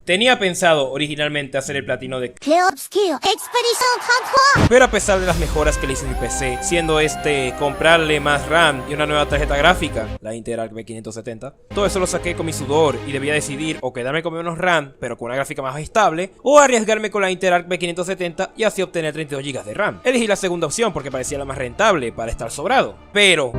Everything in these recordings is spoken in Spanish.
Tenía pensado originalmente hacer el platino de pero a pesar de las mejoras que le hice en mi PC, siendo comprarle más RAM y una nueva tarjeta gráfica, la Intel Arc B570, todo eso lo saqué con mi sudor y debía decidir o quedarme con menos RAM pero con una gráfica más estable, o arriesgarme con la Intel Arc B570 y así obtener 32 GB de RAM. Elegí la segunda opción porque parecía la más rentable para estar sobrado, pero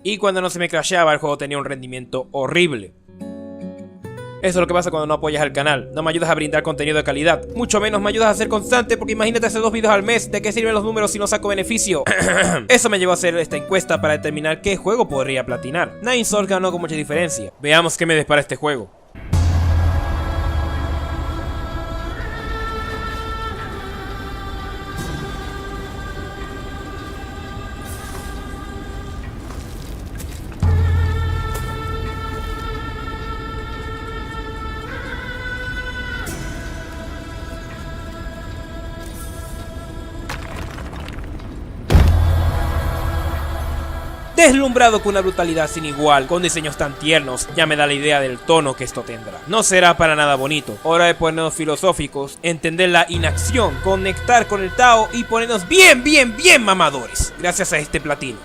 y cuando no se me crasheaba, el juego tenía un rendimiento horrible. Eso es lo que pasa cuando no apoyas al canal. No me ayudas a brindar contenido de calidad, mucho menos me ayudas a ser constante, porque imagínate hacer 2 videos al mes. ¿De qué sirven los números si no saco beneficio? Eso me llevó a hacer esta encuesta para determinar qué juego podría platinar. Nine Source ganó con mucha diferencia. Veamos qué me depara este juego. Deslumbrado con una brutalidad sin igual, con diseños tan tiernos, ya me da la idea del tono que esto tendrá. No será para nada bonito. Hora de ponernos filosóficos, entender la inacción, conectar con el Tao y ponernos bien mamadores, gracias a este platino.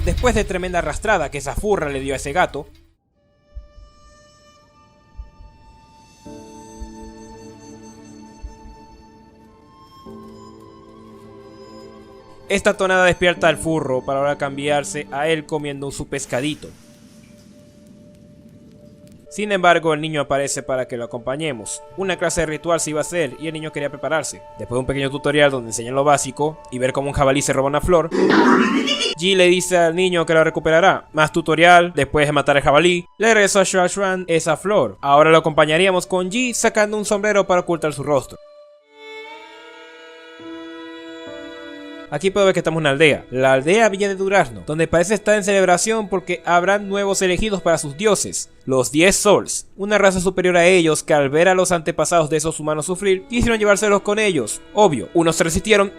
Después de tremenda arrastrada que esa furra le dio a ese gato, esta tonada despierta al furro para ahora cambiarse a él comiendo su pescadito. Sin embargo, el niño aparece para que lo acompañemos. Una clase de ritual se iba a hacer y el niño quería prepararse. Después de un pequeño tutorial donde enseñan lo básico y ver cómo un jabalí se roba una flor, Ji le dice al niño que lo recuperará. Más tutorial, después de matar al jabalí, le regresó a Shuachuan esa flor. Ahora lo acompañaríamos con Ji sacando un sombrero para ocultar su rostro. Aquí puedo ver que estamos en una aldea, la aldea Villa de Durazno, donde parece estar en celebración porque habrán nuevos elegidos para sus dioses, los 10 Souls, una raza superior a ellos que al ver a los antepasados de esos humanos sufrir, quisieron llevárselos con ellos. Obvio, unos se resistieron,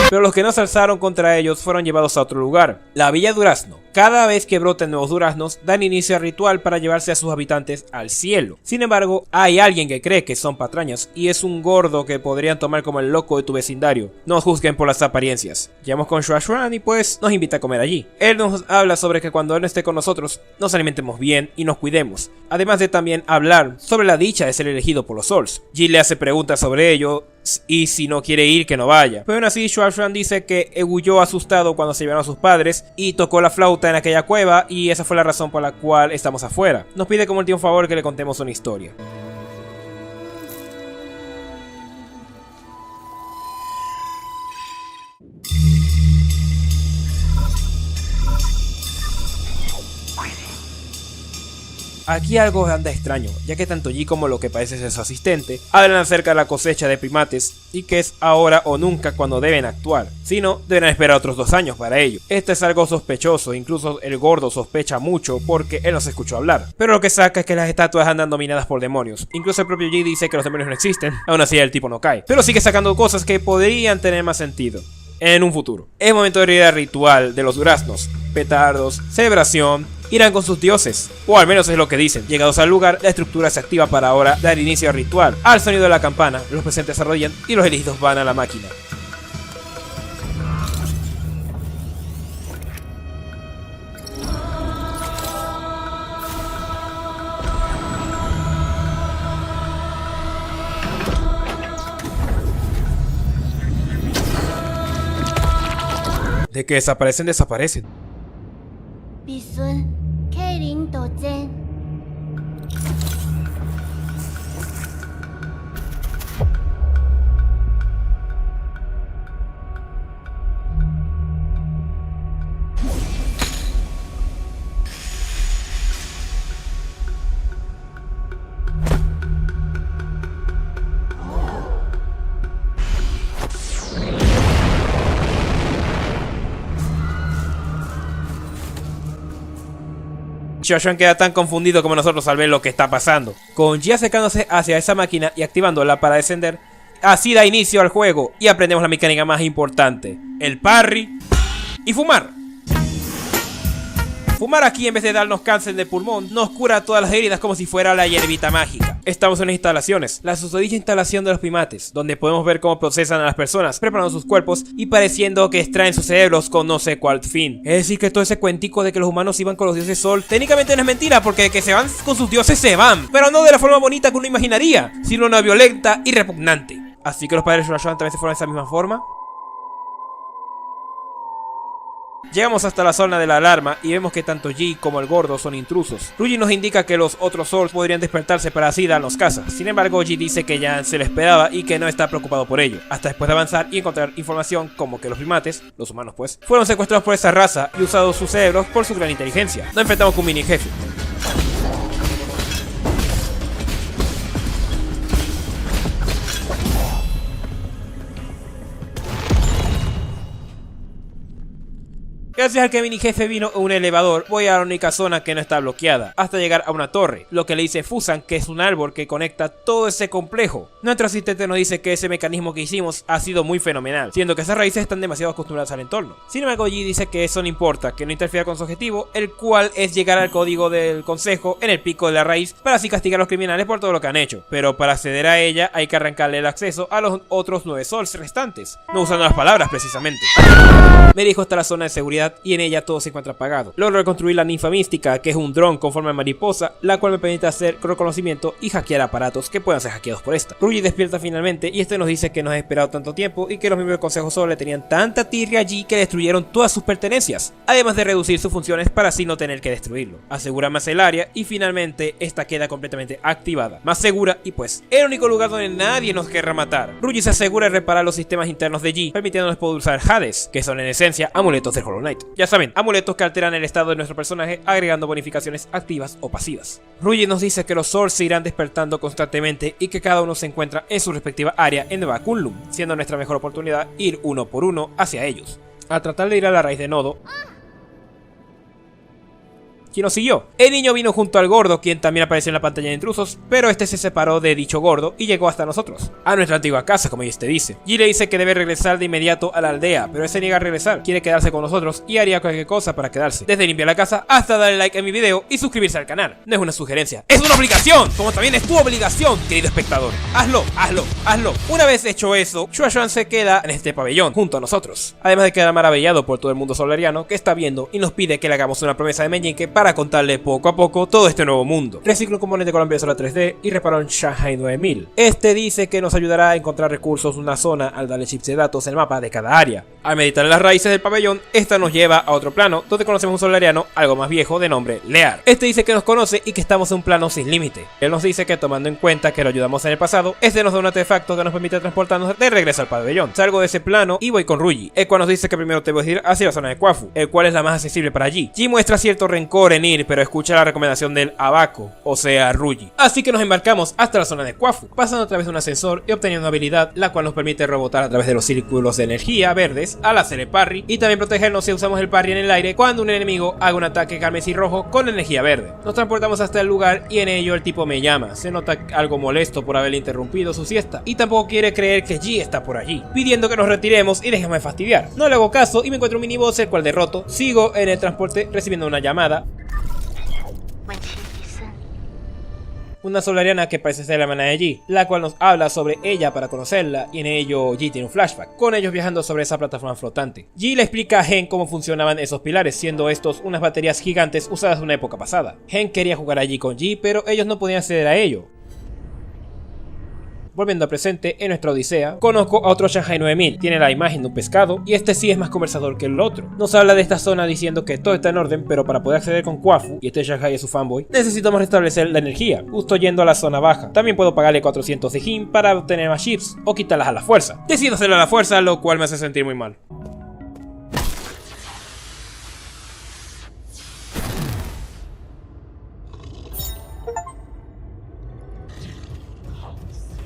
pero los que no se alzaron contra ellos fueron llevados a otro lugar, la Villa Durazno. Cada vez que broten nuevos duraznos, dan inicio al ritual para llevarse a sus habitantes al cielo. Sin embargo, hay alguien que cree que son patrañas, y es un gordo que podrían tomar como el loco de tu vecindario. No juzguen por las apariencias. Llegamos con Shuachuan y pues nos invita a comer allí. Él nos habla sobre que cuando él no esté con nosotros, nos alimentemos bien y nos cuidemos. Además de también hablar sobre la dicha de ser elegido por los Souls. Ji le hace preguntas sobre ello, y si no quiere ir, que no vaya. Pero aún así, Shuachuan dice que huyó asustado cuando se llevaron a sus padres y tocó la flauta en aquella cueva, y esa fue la razón por la cual estamos afuera. Nos pide como último favor que le contemos una historia. Aquí algo anda extraño, ya que tanto Ji como lo que parece ser su asistente hablan acerca de la cosecha de primates y que es ahora o nunca cuando deben actuar, si no, deberán esperar otros 2 años para ello. Esto es algo sospechoso, incluso el gordo sospecha mucho porque él nos escuchó hablar. Pero lo que saca es que las estatuas andan dominadas por demonios, incluso el propio Ji dice que los demonios no existen, aún así el tipo no cae, pero sigue sacando cosas que podrían tener más sentido en un futuro. Es momento de ir al ritual de los duraznos, petardos, celebración, irán con sus dioses, o al menos es lo que dicen. Llegados al lugar, la estructura se activa para ahora dar inicio al ritual. Al sonido de la campana, los presentes se arrodillan y los elegidos van a la máquina. De que desaparecen, desaparecen. Xuan queda tan confundido como nosotros al ver lo que está pasando. Con Ji acercándose hacia esa máquina y activándola para descender, así da inicio al juego y aprendemos la mecánica más importante: el parry y fumar. Fumar aquí, en vez de darnos cáncer de pulmón, nos cura todas las heridas como si fuera la hierbita mágica. Estamos en las instalaciones, la susodicha instalación de los primates, donde podemos ver cómo procesan a las personas, preparando sus cuerpos y pareciendo que extraen sus cerebros con no sé cuál fin. Es decir, que todo ese cuentico de que los humanos iban con los dioses sol, técnicamente no es mentira, porque de que se van con sus dioses se van, pero no de la forma bonita que uno imaginaría, sino una violenta y repugnante. Así que los padres de Xuan también se fueron de esa misma forma. Llegamos hasta la zona de la alarma y vemos que tanto Ji como el gordo son intrusos. Ruji nos indica que los otros Souls podrían despertarse para así darnos caza. Sin embargo, Ji dice que ya se le esperaba y que no está preocupado por ello, hasta después de avanzar y encontrar información como que los primates, los humanos pues, fueron secuestrados por esa raza y usados sus cerebros por su gran inteligencia. Nos enfrentamos con un mini jefe. Gracias al que mini jefe vino en un elevador, voy a la única zona que no está bloqueada, hasta llegar a una torre, lo que le dice Fusan que es un árbol que conecta todo ese complejo. Nuestro asistente nos dice que ese mecanismo que hicimos ha sido muy fenomenal, siendo que esas raíces están demasiado acostumbradas al entorno. Sin embargo, Ji dice que eso no importa, que no interfiera con su objetivo, el cual es llegar al código del consejo en el pico de la raíz para así castigar a los criminales por todo lo que han hecho. Pero para acceder a ella hay que arrancarle el acceso a los otros 9 Souls restantes, no usando las palabras precisamente. Me dirijo hasta la zona de seguridad y en ella todo se encuentra apagado. Logro reconstruir la ninfa mística, que es un dron con forma de mariposa, la cual me permite hacer reconocimiento y hackear aparatos que puedan ser hackeados por esta. Ruji despierta finalmente y este nos dice que nos ha esperado tanto tiempo y que los miembros del consejo solo le tenían tanta tirria allí que destruyeron todas sus pertenencias, además de reducir sus funciones para así no tener que destruirlo. Asegura más el área y finalmente esta queda completamente activada, más segura y pues el único lugar donde nadie nos querrá matar. Ruji se asegura de reparar los sistemas internos de Ji, permitiéndonos poder usar Hades, que son en esencia amuletos del Hollow Knight. Ya saben, amuletos que alteran el estado de nuestro personaje agregando bonificaciones activas o pasivas. Ruji nos dice que los Souls se irán despertando constantemente y que cada uno se encuentra en su respectiva área en Neva Kunlun, siendo nuestra mejor oportunidad ir uno por uno hacia ellos. Al tratar de ir a la raíz de nodo, ¿quién nos siguió? El niño vino junto al gordo, quien también apareció en la pantalla de intrusos, pero este se separó de dicho gordo y llegó hasta nosotros, a nuestra antigua casa, como este dice. Ji le dice que debe regresar de inmediato a la aldea, pero él se niega a regresar, quiere quedarse con nosotros y haría cualquier cosa para quedarse, desde limpiar la casa hasta darle like a mi video y suscribirse al canal. No es una sugerencia, es una obligación, como también es tu obligación, querido espectador. Hazlo, hazlo, hazlo. Una vez hecho eso, Xuan se queda en este pabellón, junto a nosotros, además de quedar maravillado por todo el mundo solariano que está viendo y nos pide que le hagamos una promesa de meñique para contarle poco a poco todo este nuevo mundo. Reciclo un componente con la impresora 3D y reparo un Shanghai 9000. Este dice que nos ayudará a encontrar recursos en una zona al darle chips de datos en el mapa de cada área. Al meditar en las raíces del pabellón, esta nos lleva a otro plano donde conocemos un solariano algo más viejo de nombre Lear. Este dice que nos conoce y que estamos en un plano sin límite. Él nos dice que tomando en cuenta que lo ayudamos en el pasado, este nos da un artefacto que nos permite transportarnos de regreso al pabellón. Salgo de ese plano y voy con Ruji, el cual nos dice que primero debo ir hacia la zona de Kwafu, el cual es la más accesible para allí. Ji muestra cierto rencor en ir, pero escucha la recomendación del Abaco, o sea Ruji. Así que nos embarcamos hasta la zona de Kwafu, pasando a través de un ascensor y obteniendo una habilidad la cual nos permite rebotar a través de los círculos de energía verdes al hacer el parry y también protegernos si usamos el parry en el aire cuando un enemigo haga un ataque carmesí rojo con energía verde. Nos transportamos hasta el lugar y en ello el tipo me llama, se nota algo molesto por haberle interrumpido su siesta y tampoco quiere creer que Ji está por allí, pidiendo que nos retiremos y dejemos de fastidiar. No le hago caso y me encuentro un miniboss el cual derroto, sigo en el transporte recibiendo una llamada. Una solariana que parece ser la hermana de Ji, la cual nos habla sobre ella para conocerla y en ello Ji tiene un flashback, con ellos viajando sobre esa plataforma flotante. Ji le explica a Gen cómo funcionaban esos pilares, siendo estos unas baterías gigantes usadas en una época pasada. Gen quería jugar allí con Ji, pero ellos no podían acceder a ello. Volviendo al presente, en nuestra odisea, conozco a otro Shanghai 9000, tiene la imagen de un pescado y este sí es más conversador que el otro. Nos habla de esta zona diciendo que todo está en orden, pero para poder acceder con Kwafu, y este Shanghai es su fanboy, necesitamos restablecer la energía, justo yendo a la zona baja. También puedo pagarle 400 de Jin para obtener más chips, o quitarlas a la fuerza. Decido hacerlo a la fuerza, lo cual me hace sentir muy mal.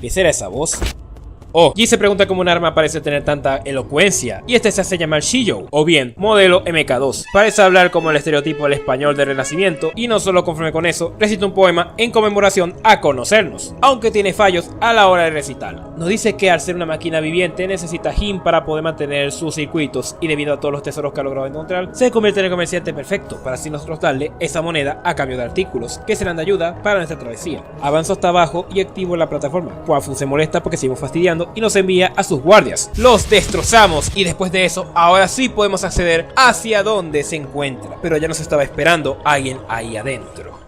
¿Qué será esa voz? Oh, Ji se pregunta cómo un arma parece tener tanta elocuencia, y este se hace llamar Shijou, o bien, modelo MK2. Parece hablar como el estereotipo del español del Renacimiento, y no solo conforme con eso, recita un poema en conmemoración a conocernos, aunque tiene fallos a la hora de recitarlo. Nos dice que al ser una máquina viviente necesita Jin para poder mantener sus circuitos, y debido a todos los tesoros que ha logrado encontrar, se convierte en el comerciante perfecto para así nosotros darle esa moneda a cambio de artículos que serán de ayuda para nuestra travesía. Avanzo hasta abajo y activo la plataforma. Kwafu se molesta porque seguimos fastidiando y nos envía a sus guardias. Los destrozamos y después de eso, ahora sí podemos acceder hacia donde se encuentra. Pero ya nos estaba esperando alguien ahí adentro.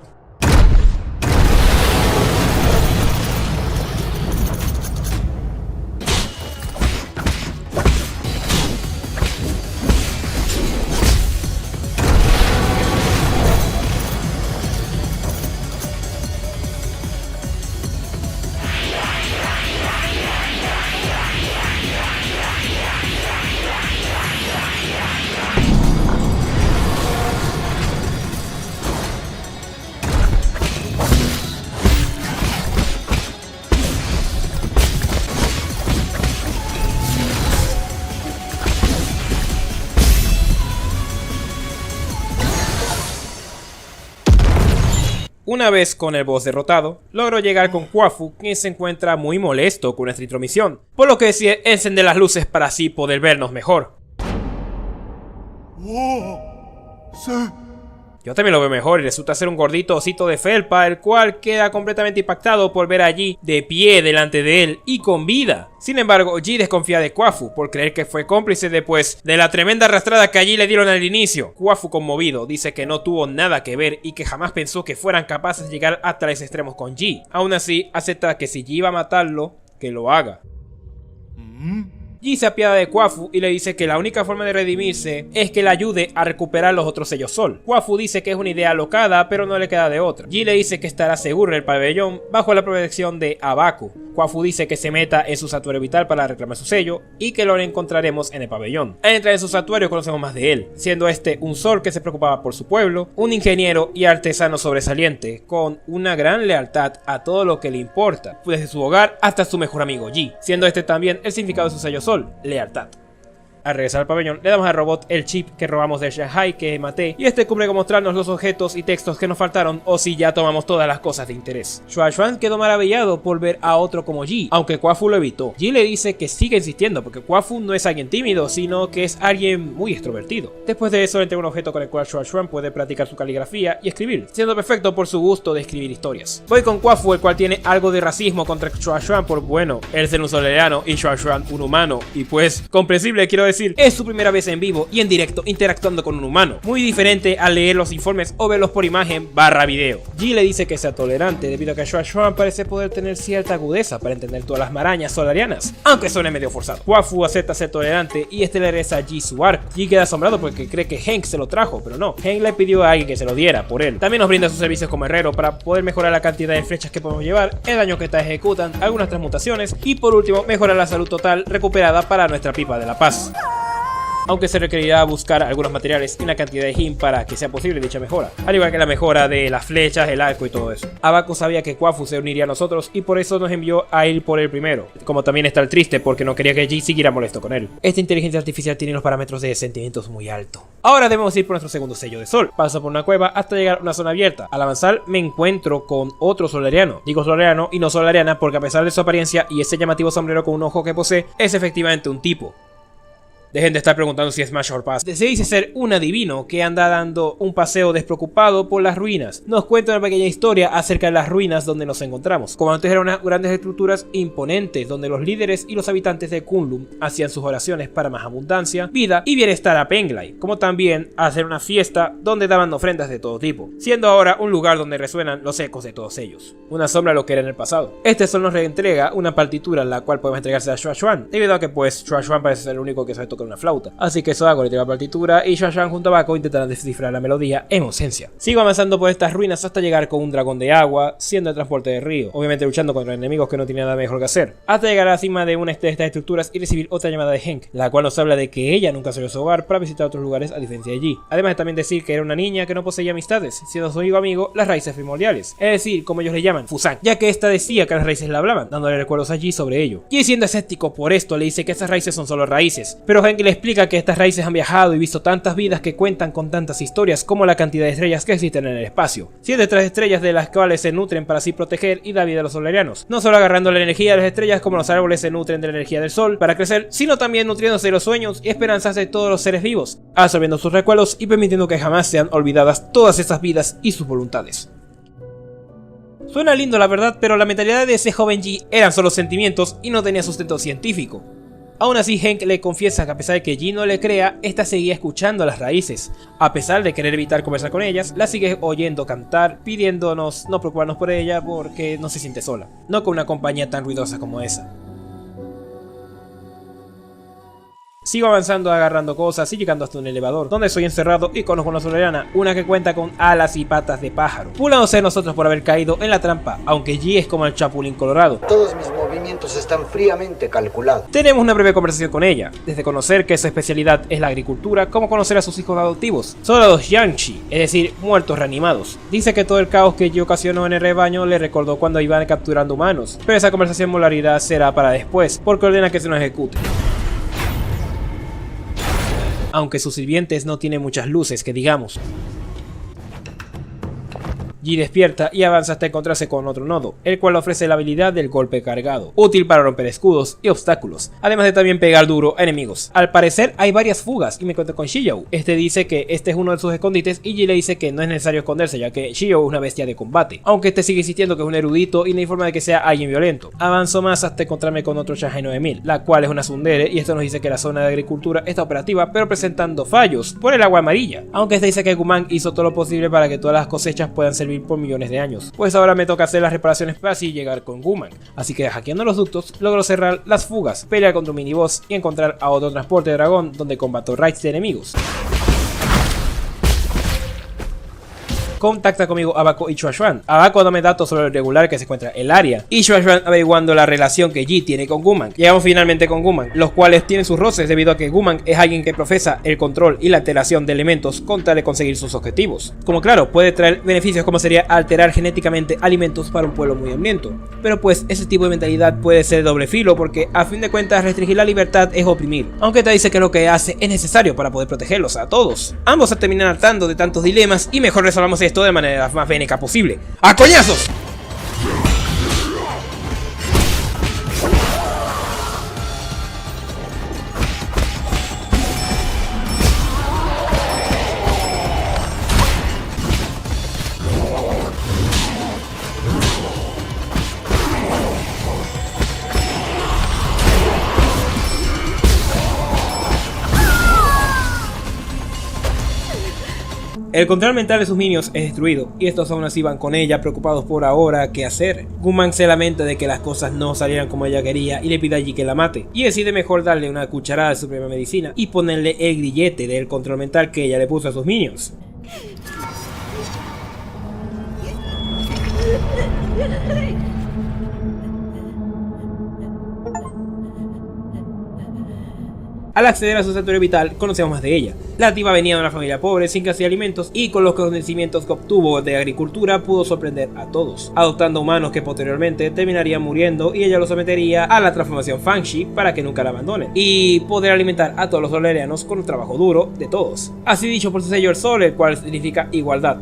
Una vez con el boss derrotado, logro llegar con Kwafu, quien se encuentra muy molesto con nuestra intromisión, por lo que decide encender las luces para así poder vernos mejor. Yo también lo veo mejor y resulta ser un gordito osito de felpa, el cual queda completamente impactado por ver a Ji de pie delante de él y con vida. Sin embargo, Ji desconfía de Kwafu por creer que fue cómplice después de la tremenda arrastrada que allí le dieron al inicio. Kwafu, conmovido, dice que no tuvo nada que ver y que jamás pensó que fueran capaces de llegar hasta los extremos con Ji. Aún así, acepta que si Ji iba a matarlo, que lo haga. Ji se apiada de Kwafu y le dice que la única forma de redimirse es que le ayude a recuperar los otros sellos Sol. Kwafu dice que es una idea alocada, pero no le queda de otra. Ji le dice que estará seguro en el pabellón bajo la protección de Abaku. Kwafu dice que se meta en su santuario vital para reclamar su sello y que lo encontraremos en el pabellón. Al entrar en su santuario conocemos más de él, siendo este un Sol que se preocupaba por su pueblo, un ingeniero y artesano sobresaliente, con una gran lealtad a todo lo que le importa, desde su hogar hasta su mejor amigo Ji, siendo este también el significado de su sello Sol, lealtad. Al regresar al pabellón, le damos al robot el chip que robamos de Shanghai que maté, y este cumple con mostrarnos los objetos y textos que nos faltaron, o si ya tomamos todas las cosas de interés. Xuan quedó maravillado por ver a otro como Ji, aunque Kwafu lo evitó. Ji le dice que sigue insistiendo porque Kwafu no es alguien tímido, sino que es alguien muy extrovertido. Después de eso, le entrega un objeto con el cual Xuan puede practicar su caligrafía y escribir, siendo perfecto por su gusto de escribir historias. Voy con Kwafu, el cual tiene algo de racismo contra Xuan por, bueno, él ser un soleriano y Xuan un humano, y pues, comprensible, quiero decir, es su primera vez en vivo y en directo interactuando con un humano, muy diferente a leer los informes o verlos por imagen / video. Ji le dice que sea tolerante debido a que Xuan parece poder tener cierta agudeza para entender todas las marañas solarianas, aunque suene medio forzado. Kwafu acepta ser tolerante y este le regresa a Ji su arco. Ji queda asombrado porque cree que Hank se lo trajo, pero no, Hank le pidió a alguien que se lo diera por él. También nos brinda sus servicios como herrero para poder mejorar la cantidad de flechas que podemos llevar, el daño que estas ejecutan, algunas transmutaciones y por último mejorar la salud total recuperada para nuestra pipa de la paz. Aunque se requerirá buscar algunos materiales y una cantidad de Jin para que sea posible dicha mejora, al igual que la mejora de las flechas, el arco y todo eso. Abaku sabía que Kwafu se uniría a nosotros y por eso nos envió a ir por él primero, como también está el triste porque no quería que Ji siguiera molesto con él. Esta inteligencia artificial tiene los parámetros de sentimientos muy altos. Ahora debemos ir por nuestro segundo sello de Sol. Paso por una cueva hasta llegar a una zona abierta. Al avanzar me encuentro con otro solariano. Digo solariano y no solariana porque a pesar de su apariencia y ese llamativo sombrero con un ojo que posee, es efectivamente un tipo. Dejen de estar preguntando si es Smash Pass. Se dice ser un adivino que anda dando un paseo despreocupado por las ruinas. Nos cuenta una pequeña historia acerca de las ruinas donde nos encontramos. Como antes eran unas grandes estructuras imponentes donde los líderes y los habitantes de Kunlun hacían sus oraciones para más abundancia, vida y bienestar a Penglai, como también hacer una fiesta donde daban ofrendas de todo tipo, siendo ahora un lugar donde resuenan los ecos de todos ellos. Una sombra de lo que era en el pasado. Sol nos reentrega una partitura la cual podemos entregarse a Xuan, debido a que pues Xuan parece ser el único que sabe tocar tocar una flauta. Así que Sodaco le tira la partitura y Xuan Xuan junto a Bako intentarán descifrar la melodía en ausencia. Sigo avanzando por estas ruinas hasta llegar con un dragón de agua, siendo el transporte de río, obviamente luchando contra enemigos que no tienen nada mejor que hacer, hasta llegar a la cima de una de estas estructuras y recibir otra llamada de Henk, la cual nos habla de que ella nunca salió de su hogar para visitar otros lugares a diferencia de Yi. Además de también decir que era una niña que no poseía amistades, siendo su único amigo las raíces primordiales, es decir, como ellos le llaman, Fusan, ya que esta decía que las raíces le hablaban, dándole recuerdos a Yi sobre ello. Yi, siendo escéptico por esto, le dice que estas raíces son solo raíces, pero Henk le explica que estas raíces han viajado y visto tantas vidas que cuentan con tantas historias como la cantidad de estrellas que existen en el espacio, 7 estrellas de las cuales se nutren para así proteger y dar vida a los solarianos, no solo agarrando la energía de las estrellas como los árboles se nutren de la energía del sol para crecer, sino también nutriéndose de los sueños y esperanzas de todos los seres vivos, absorbiendo sus recuerdos y permitiendo que jamás sean olvidadas todas esas vidas y sus voluntades. Suena lindo la verdad, pero la mentalidad de ese joven Yi eran solo sentimientos y no tenía sustento científico. Aún así, Henk le confiesa que a pesar de que Yi no le crea, esta seguía escuchando a las raíces. A pesar de querer evitar conversar con ellas, la sigue oyendo cantar, pidiéndonos no preocuparnos por ella porque no se siente sola, no con una compañía tan ruidosa como esa. Sigo avanzando agarrando cosas y llegando hasta un elevador, donde soy encerrado y conozco a una solariana, una que cuenta con alas y patas de pájaro, burlándose de nosotros por haber caído en la trampa, aunque Yi es como el chapulín colorado. Todos mis movimientos están fríamente calculados. Tenemos una breve conversación con ella, desde conocer que su especialidad es la agricultura, como conocer a sus hijos adoptivos, solo los Yanchi, es decir, muertos reanimados. Dice que todo el caos que Yi ocasionó en el rebaño le recordó cuando iban capturando humanos, pero esa conversación molaridad será para después, porque ordena que se nos ejecute. Aunque sus sirvientes no tienen muchas luces que digamos. Yi despierta y avanza hasta encontrarse con otro nodo, el cual ofrece la habilidad del golpe cargado, útil para romper escudos y obstáculos, además de también pegar duro a enemigos. Al parecer hay varias fugas y me encuentro con Shiyou. Este dice que este es uno de sus escondites y Yi le dice que no es necesario esconderse ya que Shiyou es una bestia de combate, aunque este sigue insistiendo que es un erudito y no hay forma de que sea alguien violento. Avanzo más hasta encontrarme con otro Shanghai 9000, la cual es una tsundere y esto nos dice que la zona de agricultura está operativa pero presentando fallos por el agua amarilla, aunque este dice que Guman hizo todo lo posible para que todas las cosechas puedan servir por millones de años, pues ahora me toca hacer las reparaciones para así llegar con Guman. Así que hackeando los ductos logro cerrar las fugas, pelear contra un miniboss y encontrar a otro transporte de dragón donde combato raids de enemigos. Contacta conmigo a Bako y Xuan Xuan. Bako dame datos sobre lo irregular que se encuentra el área y Xuan Xuan averiguando la relación que Yi tiene con Guman. Llegamos finalmente con Guman, los cuales tienen sus roces debido a que Guman es alguien que profesa el control y la alteración de elementos con tal de conseguir sus objetivos. Como claro, puede traer beneficios como sería alterar genéticamente alimentos para un pueblo muy hambriento, pero pues ese tipo de mentalidad puede ser de doble filo porque a fin de cuentas restringir la libertad es oprimir, aunque te dice que lo que hace es necesario para poder protegerlos a todos. Ambos se terminan hartando de tantos dilemas y mejor resolvamos esto de manera más bénica posible. ¡A coñazos! El control mental de sus minions es destruido, y estos aún así van con ella preocupados por ahora qué hacer. Guman se lamenta de que las cosas no salieran como ella quería y le pide a Yi que la mate, y decide mejor darle una cucharada de su propia medicina y ponerle el grillete del control mental que ella le puso a sus minions. Al acceder a su santuario vital, conocemos más de ella. La tipa venía de una familia pobre, sin casi alimentos, y con los conocimientos que obtuvo de agricultura pudo sorprender a todos, adoptando humanos que posteriormente terminarían muriendo y ella los sometería a la transformación Fangshi para que nunca la abandonen, y poder alimentar a todos los solarianos con un trabajo duro de todos. Así dicho por su sello el sol, el cual significa igualdad.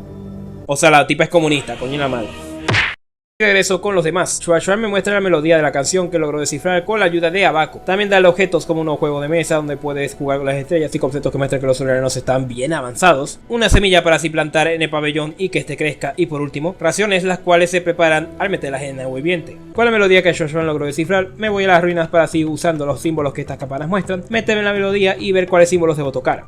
O sea, la tipa es comunista, coño la madre. Regreso con los demás. Xuan Xuan me muestra la melodía de la canción que logró descifrar con la ayuda de Bako. También da objetos como un juego de mesa donde puedes jugar con las estrellas y conceptos que muestran que los solarianos están bien avanzados. Una semilla para así plantar en el pabellón y que este crezca. Y por último, raciones las cuales se preparan al meterlas en el viviente. Con la melodía que Xuan Xuan logró descifrar, me voy a las ruinas para así usando los símbolos que estas campanas muestran, meterme en la melodía y ver cuáles símbolos debo tocar.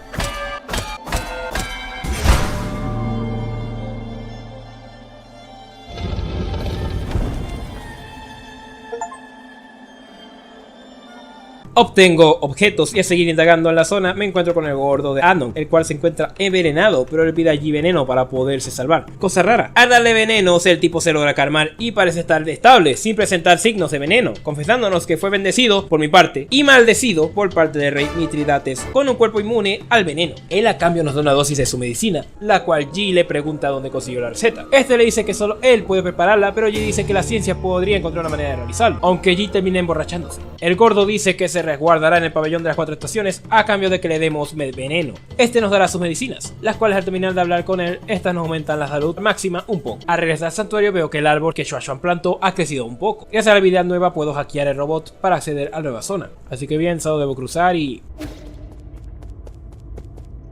Obtengo objetos y a seguir indagando en la zona me encuentro con el gordo de Anon, el cual se encuentra envenenado, pero le pide allí veneno para poderse salvar. Cosa rara, al darle venenos el tipo se logra calmar y parece estar estable sin presentar signos de veneno, confesándonos que fue bendecido por mi parte y maldecido por parte del rey Mitridates con un cuerpo inmune al veneno. Él a cambio nos da una dosis de su medicina, la cual G le pregunta dónde consiguió la receta. Este le dice que solo él puede prepararla, pero G dice que la ciencia podría encontrar una manera de realizarlo, aunque G termina emborrachándose. El gordo dice que se resguardará en el pabellón de las 4 estaciones a cambio de que le demos veneno. Este nos dará sus medicinas, las cuales al terminar de hablar con él, estas nos aumentan la salud máxima un poco. Al regresar al santuario veo que el árbol que Shuashuan plantó ha crecido un poco. Gracias a la habilidad nueva puedo hackear el robot para acceder a la nueva zona. Así que bien, solo debo cruzar y...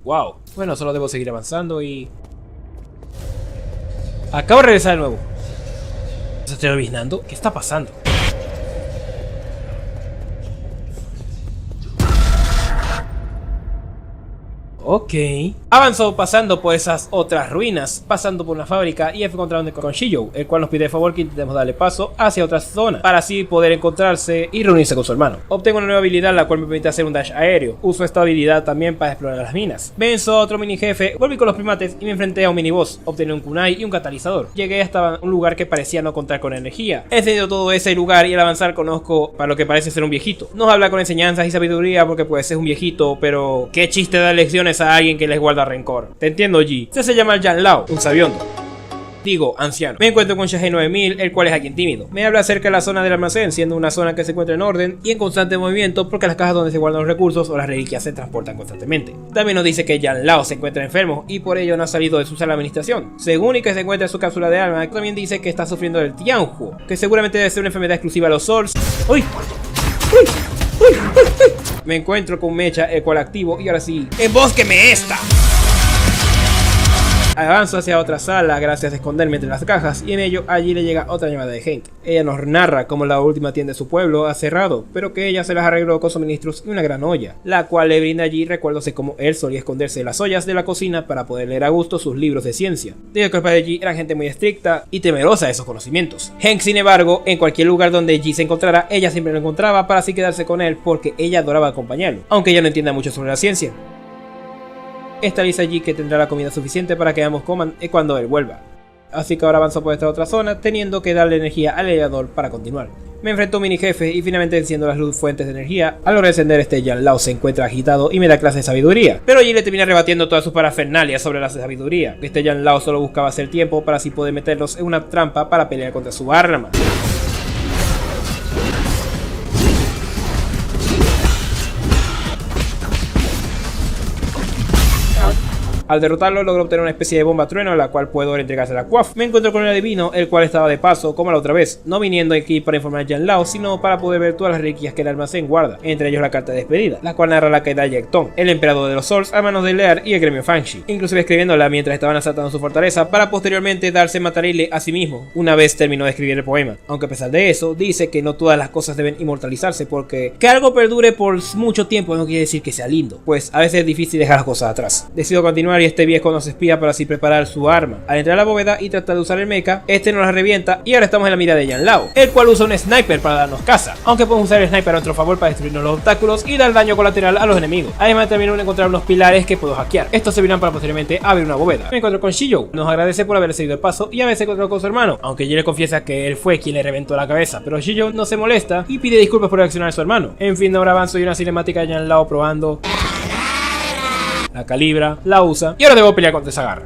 wow. Bueno, solo debo seguir avanzando y... acabo de regresar de nuevo. ¿Se estoy olvidando? ¿Qué está pasando? Ok. Avanzó pasando por esas otras ruinas, pasando por una fábrica y encontrando con Shiyou, el cual nos pide de favor que intentemos darle paso hacia otra zona, para así poder encontrarse y reunirse con su hermano. Obtengo una nueva habilidad la cual me permite hacer un dash aéreo. Uso esta habilidad también para explorar las minas. Venzo a otro mini jefe, volví con los primates y me enfrenté a un mini boss. Obtener un kunai y un catalizador. Llegué hasta un lugar que parecía no contar con energía. He encendido todo ese lugar y al avanzar conozco para lo que parece ser un viejito. Nos habla con enseñanzas y sabiduría porque pues es un viejito, pero qué chiste dar lecciones a alguien que les guarda rencor. Te entiendo, G. Se llama Yan Lao, un sabiondo. Digo, anciano. Me encuentro con Shahei 9000, el cual es alguien tímido. Me habla acerca de la zona del almacén, siendo una zona que se encuentra en orden y en constante movimiento porque las cajas donde se guardan los recursos o las reliquias se transportan constantemente. También nos dice que Yan Lao se encuentra enfermo y por ello no ha salido de su sala de administración. Según y que se encuentra en su cápsula de alma, también dice que está sufriendo del Tianhuo, que seguramente debe ser una enfermedad exclusiva a los Souls. ¡Uy! ¡Uy! ¡Uy! ¡Uy! ¡Uy! Me encuentro con Mecha, el cual activo y ahora sí, ¡embósqueme esta! Avanzo hacia otra sala gracias a esconderme entre las cajas y en ello allí le llega otra llamada de gente. Ella nos narra cómo la última tienda de su pueblo ha cerrado, pero que ella se las arregló con suministros y una gran olla, la cual le brinda allí recuerdos de cómo él solía esconderse en las ollas de la cocina para poder leer a gusto sus libros de ciencia. Digo que los padres de G eran gente muy estricta y temerosa de esos conocimientos. Hank, sin embargo, en cualquier lugar donde G se encontrara, ella siempre lo encontraba para así quedarse con él porque ella adoraba acompañarlo, aunque ella no entienda mucho sobre la ciencia. Esta dice allí que tendrá la comida suficiente para que ambos coman cuando él vuelva. Así que ahora avanzo por esta otra zona, teniendo que darle energía al elevador para continuar. Me enfrento a un mini jefe y finalmente enciendo las fuentes de energía. Al lograr encender este, Yan Lao se encuentra agitado y me da clase de sabiduría. Pero allí le termina rebatiendo todas sus parafernalias sobre la sabiduría. Este Yan Lao solo buscaba hacer tiempo para así poder meterlos en una trampa para pelear contra su arma. Al derrotarlo logro obtener una especie de bomba trueno, la cual puedo entregársela a Quaff. Me encuentro con el adivino, el cual estaba de paso, como la otra vez, no viniendo aquí para informar a Yan Lao, sino para poder ver todas las reliquias que el almacén guarda, entre ellos la carta de despedida, la cual narra la caída de Yek Tong, el emperador de los Souls, a manos de Lear y el gremio Fangshi, inclusive escribiéndola mientras estaban asaltando su fortaleza para posteriormente darse matarile a sí mismo, una vez terminó de escribir el poema. Aunque a pesar de eso, dice que no todas las cosas deben inmortalizarse porque que algo perdure por mucho tiempo no quiere decir que sea lindo, pues a veces es difícil dejar las cosas atrás. Decido continuar y este viejo nos espía para así preparar su arma. Al entrar a la bóveda y tratar de usar el mecha, este nos la revienta y ahora estamos en la mira de Yan Lao, el cual usa un sniper para darnos caza, aunque podemos usar el sniper a nuestro favor para destruirnos los obstáculos y dar daño colateral a los enemigos. Además también voy a encontrar unos pilares que puedo hackear. Estos servirán para posteriormente abrir una bóveda. Me encuentro con Shiyou, nos agradece por haber seguido el paso y haberse encontrado con su hermano, aunque Ji le confiesa que él fue quien le reventó la cabeza, pero Shiyou no se molesta y pide disculpas por reaccionar a su hermano. En fin, ahora avanzo y una cinemática de Yan Lao probando. La calibra, la usa y ahora debo pelear contra esa garra.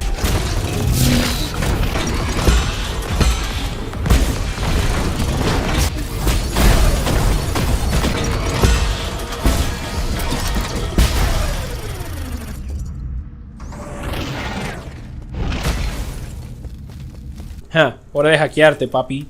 Hora de hackearte, papi.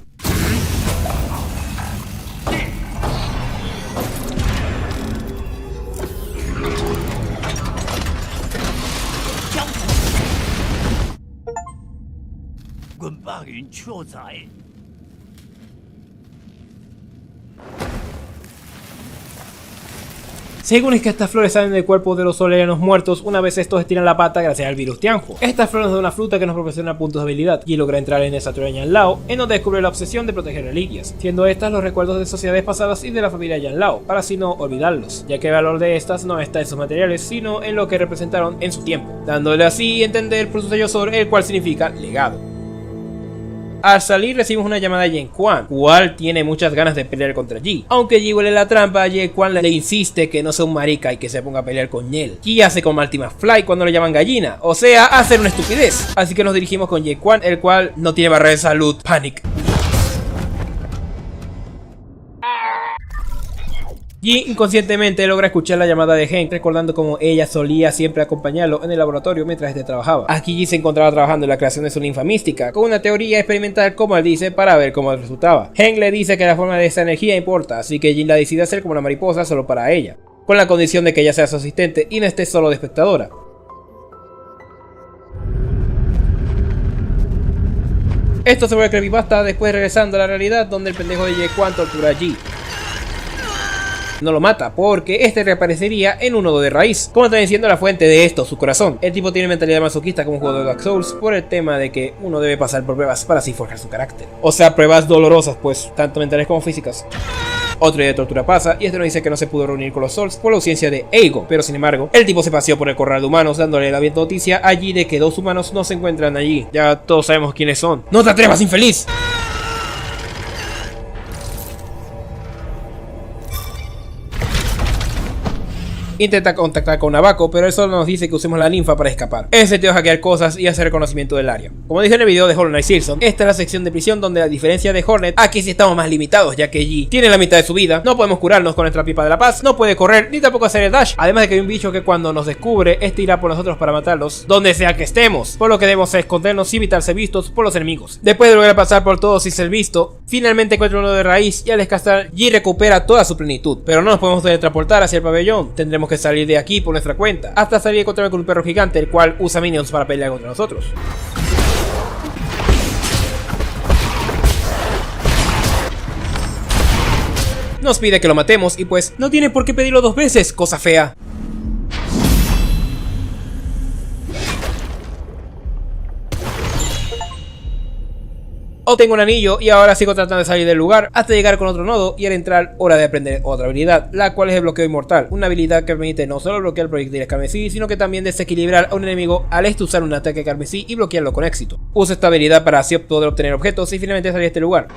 Según es que estas flores salen del cuerpo de los solerianos muertos una vez estos estiran la pata gracias al virus Tianhuo. Estas flores nos dan una fruta que nos proporciona puntos de habilidad y logra entrar en el santuario Yanlao, en donde descubre la obsesión de proteger reliquias, siendo estas los recuerdos de sociedades pasadas y de la familia Yanlao, para así no olvidarlos, ya que el valor de estas no está en sus materiales, sino en lo que representaron en su tiempo, dándole así a entender por su sello Zor, el cual significa legado. Al salir recibimos una llamada de Yen Quan, cual tiene muchas ganas de pelear contra Yi. Aunque Yi huele la trampa, Yen Quan le insiste que no sea un marica y que se ponga a pelear con él. Yi hace como Ultima Fly cuando le llaman gallina, o sea, hacer una estupidez. Así que nos dirigimos con Yen Quan, el cual no tiene barrera de salud. Panic. Yi inconscientemente logra escuchar la llamada de Hank, recordando cómo ella solía siempre acompañarlo en el laboratorio mientras este trabajaba. Aquí Yi se encontraba trabajando en la creación de su linfa mística, con una teoría experimental como él dice, para ver cómo resultaba. Hank le dice que la forma de esa energía importa, así que Yi la decide hacer como una mariposa solo para ella, con la condición de que ella sea su asistente y no esté solo de espectadora. Esto se vuelve creepypasta después regresando a la realidad, donde el pendejo de Yen Quan tortura a Yi. No lo mata, porque este reaparecería en un nodo de raíz, como también siendo la fuente de esto, su corazón. El tipo tiene mentalidad masoquista como un jugador de Dark Souls, por el tema de que uno debe pasar por pruebas para así forjar su carácter. O sea, pruebas dolorosas, pues, tanto mentales como físicas. Otro día de tortura pasa, y este nos dice que no se pudo reunir con los Souls por la ausencia de Eigo, pero sin embargo, el tipo se paseó por el corral de humanos, dándole la bien noticia allí de que 2 humanos no se encuentran allí. Ya todos sabemos quiénes son. ¡No te atrevas, infeliz! Intenta contactar con Nabako, pero él solo nos dice que usemos la ninfa para escapar. Es sentido hackear cosas y hacer reconocimiento del área. Como dije en el video de Hollow Knight Silksong, esta es la sección de prisión donde, a diferencia de Hornet, aquí sí estamos más limitados, ya que Yi tiene la mitad de su vida, no podemos curarnos con nuestra pipa de la paz, no puede correr, ni tampoco hacer el dash, además de que hay un bicho que cuando nos descubre, este irá por nosotros para matarlos, donde sea que estemos, por lo que debemos escondernos y evitar ser vistos por los enemigos. Después de lograr pasar por todo sin ser visto, finalmente encuentra uno de raíz y al descastar, Yi recupera toda su plenitud, pero no nos podemos teletransportar hacia el pabellón, tendremos que salir de aquí por nuestra cuenta, hasta salir a encontrarme con un perro gigante, el cual usa minions para pelear contra nosotros. Nos pide que lo matemos y pues no tiene por qué pedirlo 2 veces, cosa fea. Obtengo un anillo y ahora sigo tratando de salir del lugar hasta llegar con otro nodo y al entrar hora de aprender otra habilidad, la cual es el bloqueo inmortal, una habilidad que permite no solo bloquear proyectiles carmesí, sino que también desequilibrar a un enemigo al usar un ataque carmesí y bloquearlo con éxito. Uso esta habilidad para así poder obtener objetos y finalmente salir de este lugar.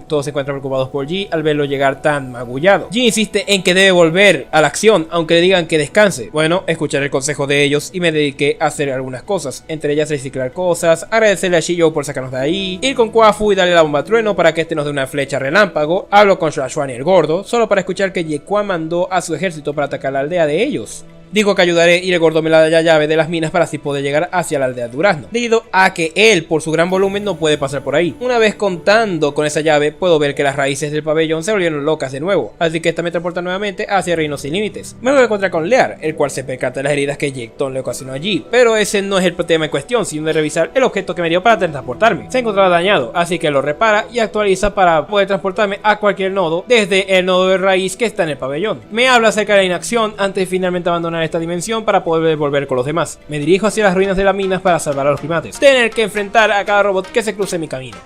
Todos se encuentran preocupados por Yi al verlo llegar tan magullado. Yi insiste en que debe volver a la acción, aunque le digan que descanse. Bueno, escucharé el consejo de ellos y me dediqué a hacer algunas cosas, entre ellas reciclar cosas, agradecerle a Shiyou por sacarnos de ahí, ir con Kwafu y darle la bomba trueno para que este nos dé una flecha relámpago. Hablo con Shuashuan y el gordo, solo para escuchar que Yen Quan mandó a su ejército para atacar la aldea de ellos. Digo que ayudaré y el gordo me da la llave de las minas para así poder llegar hacia la aldea de Durazno, debido a que él, por su gran volumen, no puede pasar por ahí. Una vez contando con esa llave, puedo ver que las raíces del pabellón se volvieron locas de nuevo, así que esta me transporta nuevamente hacia Reinos Sin Límites. Me voy a encontrar con Lear, el cual se percata de las heridas que Jekton le ocasionó allí, pero ese no es el tema en cuestión, sino de revisar el objeto que me dio para transportarme. Se encontraba dañado, así que lo repara y actualiza para poder transportarme a cualquier nodo, desde el nodo de raíz que está en el pabellón. Me habla acerca de la inacción antes de finalmente abandonar esta dimensión para poder volver con los demás. Me dirijo hacia las ruinas de las minas para salvar a los primates. Tener que enfrentar a cada robot que se cruce en mi camino.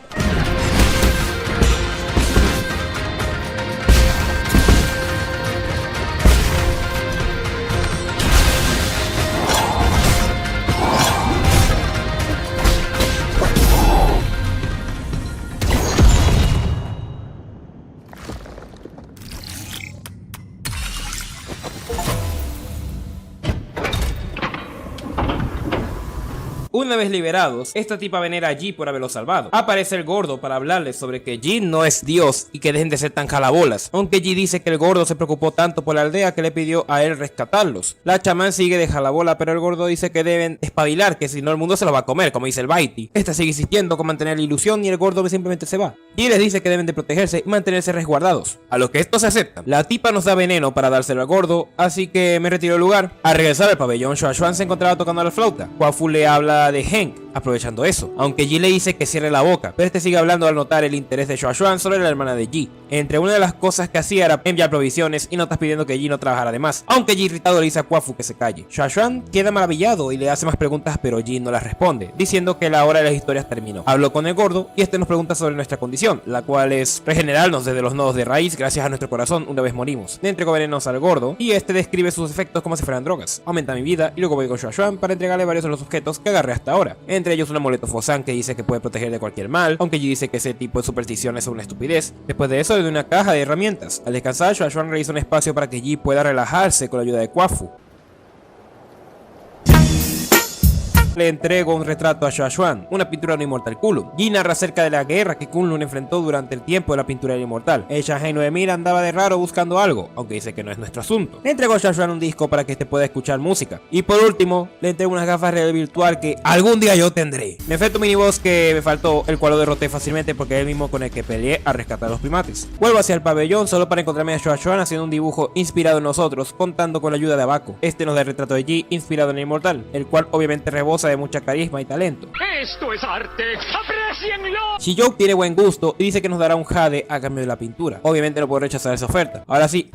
Una vez liberados, esta tipa venera a Yi por haberlo salvado. Aparece el gordo para hablarles sobre que Yi no es Dios y que dejen de ser tan jalabolas, aunque Yi dice que el gordo se preocupó tanto por la aldea que le pidió a él rescatarlos. La chamán sigue de jalabola, pero el gordo dice que deben espabilar, que si no el mundo se lo va a comer, como dice el Baiti. Esta sigue insistiendo con mantener la ilusión y el gordo simplemente se va. Yi les dice que deben de protegerse y mantenerse resguardados, a lo que estos aceptan. La tipa nos da veneno para dárselo al gordo, así que me retiro del lugar. Al regresar al pabellón, Xua Xuan se encontraba tocando la flauta. Kwafu le habla de Hank, aprovechando eso, aunque Yi le dice que cierre la boca, pero este sigue hablando al notar el interés de Xua Xuan sobre la hermana de Yi. Entre una de las cosas que hacía era enviar provisiones y notas pidiendo que Yi no trabajara de más, aunque Yi irritado le dice a Kwafu que se calle. Xua Xuan queda maravillado y le hace más preguntas, pero Yi no las responde, diciendo que la hora de las historias terminó. Habló con el gordo y este nos pregunta sobre nuestra condición, la cual es regenerarnos desde los nodos de raíz gracias a nuestro corazón una vez morimos. Le entrego venenos al gordo y este describe sus efectos como si fueran drogas. Aumenta mi vida y luego voy con Xua Xuan para entregarle varios de los objetos que agarré hasta ahora, entre ellos un amuleto Fosan que dice que puede proteger de cualquier mal, aunque Yi dice que ese tipo de supersticiones es una estupidez. Después de eso le doy una caja de herramientas. Al descansar, Xua Xuan realiza un espacio para que Yi pueda relajarse con la ayuda de Kwafu. Le entrego un retrato a Xua Xuan, una pintura de un inmortal Kulun. Yi narra acerca de la guerra que Kunlun enfrentó durante el tiempo de la pintura del inmortal. El Shanghai 9000 andaba de raro buscando algo, aunque dice que no es nuestro asunto. Le entrego a Xua Xuan un disco para que este pueda escuchar música. Y por último, le entrego unas gafas de realidad virtual que algún día yo tendré. Me enfrento a un miniboss que me faltó, el cual lo derroté fácilmente porque es el mismo con el que peleé a rescatar a los primates. Vuelvo hacia el pabellón solo para encontrarme a Xua Xuan haciendo un dibujo inspirado en nosotros, contando con la ayuda de Abako. Este nos da el retrato de Yi inspirado en el inmortal, el cual obviamente rebosa de mucha carisma y talento. ¡Esto es arte! ¡Aprécienlo! Shiyou tiene buen gusto y dice que nos dará un jade a cambio de la pintura. Obviamente no puedo rechazar esa oferta. Ahora sí.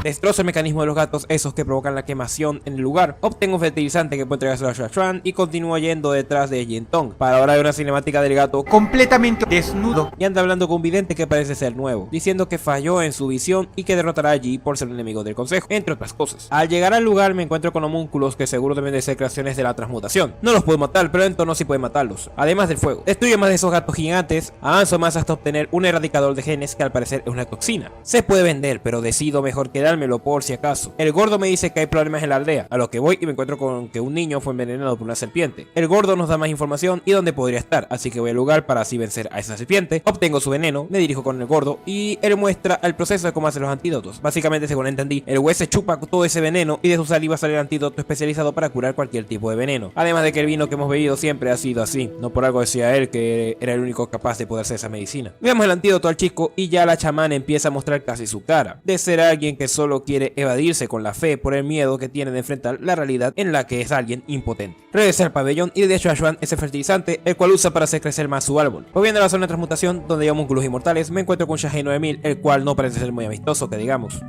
Destrozo el mecanismo de los gatos, esos que provocan la quemación en el lugar. Obtengo un fertilizante que puede entregárselo a Xua Xuan y continúo yendo detrás de Yentong. Para ahora hay una cinemática del gato completamente desnudo y anda hablando con un vidente que parece ser nuevo, diciendo que falló en su visión y que derrotará a Yi por ser un enemigo del consejo, entre otras cosas. Al llegar al lugar me encuentro con homúnculos que seguro deben de ser creaciones de la transmutación. No los puedo matar, pero en tono sí puede matarlos, además del fuego. Destruyo más de esos gatos gigantes, avanzo más hasta obtener un erradicador de genes que al parecer es una toxina. Se puede vender, pero decido mejor quedármelo por si acaso. El gordo me dice que hay problemas en la aldea, a lo que voy y me encuentro con que un niño fue envenenado por una serpiente. El gordo nos da más información y dónde podría estar, así que voy al lugar para así vencer a esa serpiente. Obtengo su veneno, me dirijo con el gordo y él muestra el proceso de cómo hacer los antídotos. Básicamente, según entendí, el güey se chupa todo ese veneno y de su saliva sale el antídoto especializado para curar cualquier tipo de veneno. Además de que el vino que hemos bebido siempre ha sido así, no por algo decía él que era el único capaz de poder hacer esa medicina. Le damos el antídoto al chico y ya la chamana empieza a mostrar casi su cara, de ser alguien que solo quiere evadirse con la fe por el miedo que tiene de enfrentar la realidad en la que es alguien impotente. Regresa al pabellón y le da a Xua Xuan ese fertilizante, el cual usa para hacer crecer más su árbol. Volviendo a la zona de transmutación, donde hay homúnculos inmortales, me encuentro con Shanghai 9000, el cual no parece ser muy amistoso, que digamos.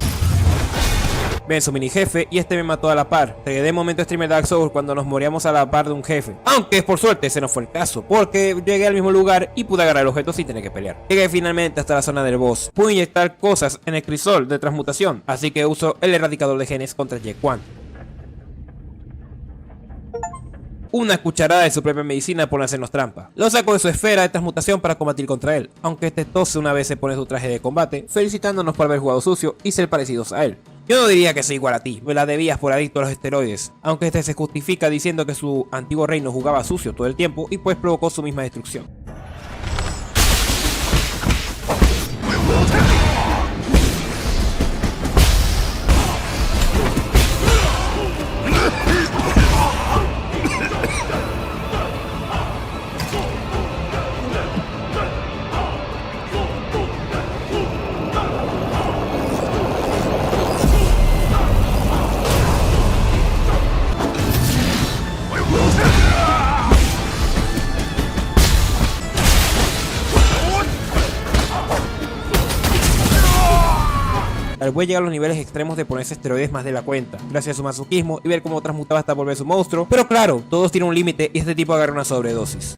Ven su mini jefe y este me mató a la par. Te quedé momento streamer Dark Souls cuando nos moríamos a la par de un jefe. Aunque por suerte ese no fue el caso, porque llegué al mismo lugar y pude agarrar el objeto sin tener que pelear. Llegué finalmente hasta la zona del boss. Pude inyectar cosas en el crisol de transmutación, así que uso el erradicador de genes contra Yequan. Una cucharada de su propia medicina por hacernos trampa. Lo saco de su esfera de transmutación para combatir contra él, aunque este tose una vez se pone su traje de combate, felicitándonos por haber jugado sucio y ser parecidos a él. Yo no diría que soy igual a ti, me la debías por adicto a los esteroides, aunque este se justifica diciendo que su antiguo reino jugaba sucio todo el tiempo y pues provocó su misma destrucción. El güey llega a los niveles extremos de ponerse esteroides más de la cuenta, gracias a su masoquismo y ver cómo transmutaba hasta volverse un monstruo, pero claro, todos tienen un límite y este tipo agarra una sobredosis.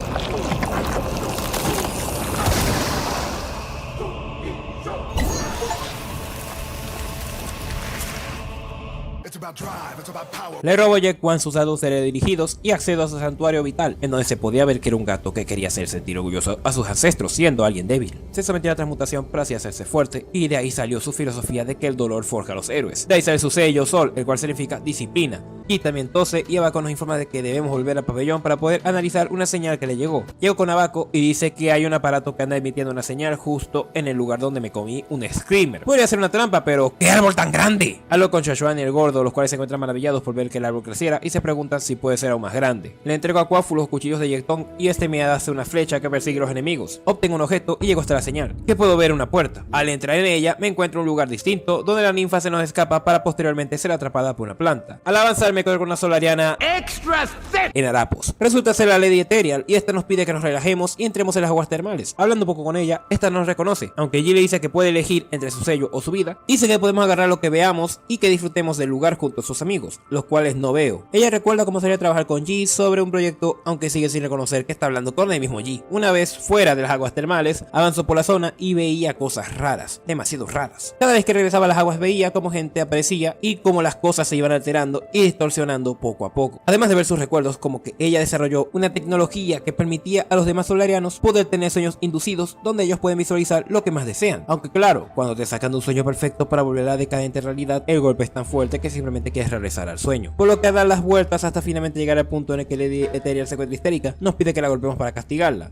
Le robo a Yequan sus datos teledirigidos y accedo a su santuario vital, en donde se podía ver que era un gato que quería hacer sentir orgulloso a sus ancestros siendo alguien débil. Se sometió a la transmutación para así hacerse fuerte, y de ahí salió su filosofía de que el dolor forja a los héroes. De ahí sale su sello Sol, el cual significa disciplina. Y también tose y Abako nos informa de que debemos volver al pabellón para poder analizar una señal que le llegó. Llego con Abako y dice que hay un aparato que anda emitiendo una señal justo en el lugar donde me comí un screamer. Podría ser una trampa, pero ¡qué árbol tan grande! Hablo con Xua Xuan y el gordo, los cuales cuales se encuentran maravillados por ver que el árbol creciera y se preguntan si puede ser aún más grande. Le entrego a Quaffle los cuchillos de Yecton y este me hace una flecha que persigue a los enemigos. Obtengo un objeto y llego hasta la señal, que puedo ver una puerta. Al entrar en ella me encuentro en un lugar distinto donde la ninfa se nos escapa para posteriormente ser atrapada por una planta. Al avanzar me encuentro con una solariana en harapos. Resulta ser la Lady Ethereal y esta nos pide que nos relajemos y entremos en las aguas termales. Hablando un poco con ella, esta nos reconoce, aunque G le dice que puede elegir entre su sello o su vida. Dice que podemos agarrar lo que veamos y que disfrutemos del lugar junto a sus amigos, los cuales no veo. Ella recuerda cómo sería trabajar con G sobre un proyecto, aunque sigue sin reconocer que está hablando con el mismo G. Una vez fuera de las aguas termales, avanzó por la zona y veía cosas raras, demasiado raras. Cada vez que regresaba a las aguas veía cómo gente aparecía y cómo las cosas se iban alterando y distorsionando poco a poco. Además de ver sus recuerdos, como que ella desarrolló una tecnología que permitía a los demás solarianos poder tener sueños inducidos donde ellos pueden visualizar lo que más desean. Aunque claro, cuando te sacan de un sueño perfecto para volver a la decadente realidad, el golpe es tan fuerte que simplemente quieres regresar al sueño. Por lo que a dar las vueltas hasta finalmente llegar al punto en el que Lady Ethereal se encuentra histérica, nos pide que la golpeemos para castigarla.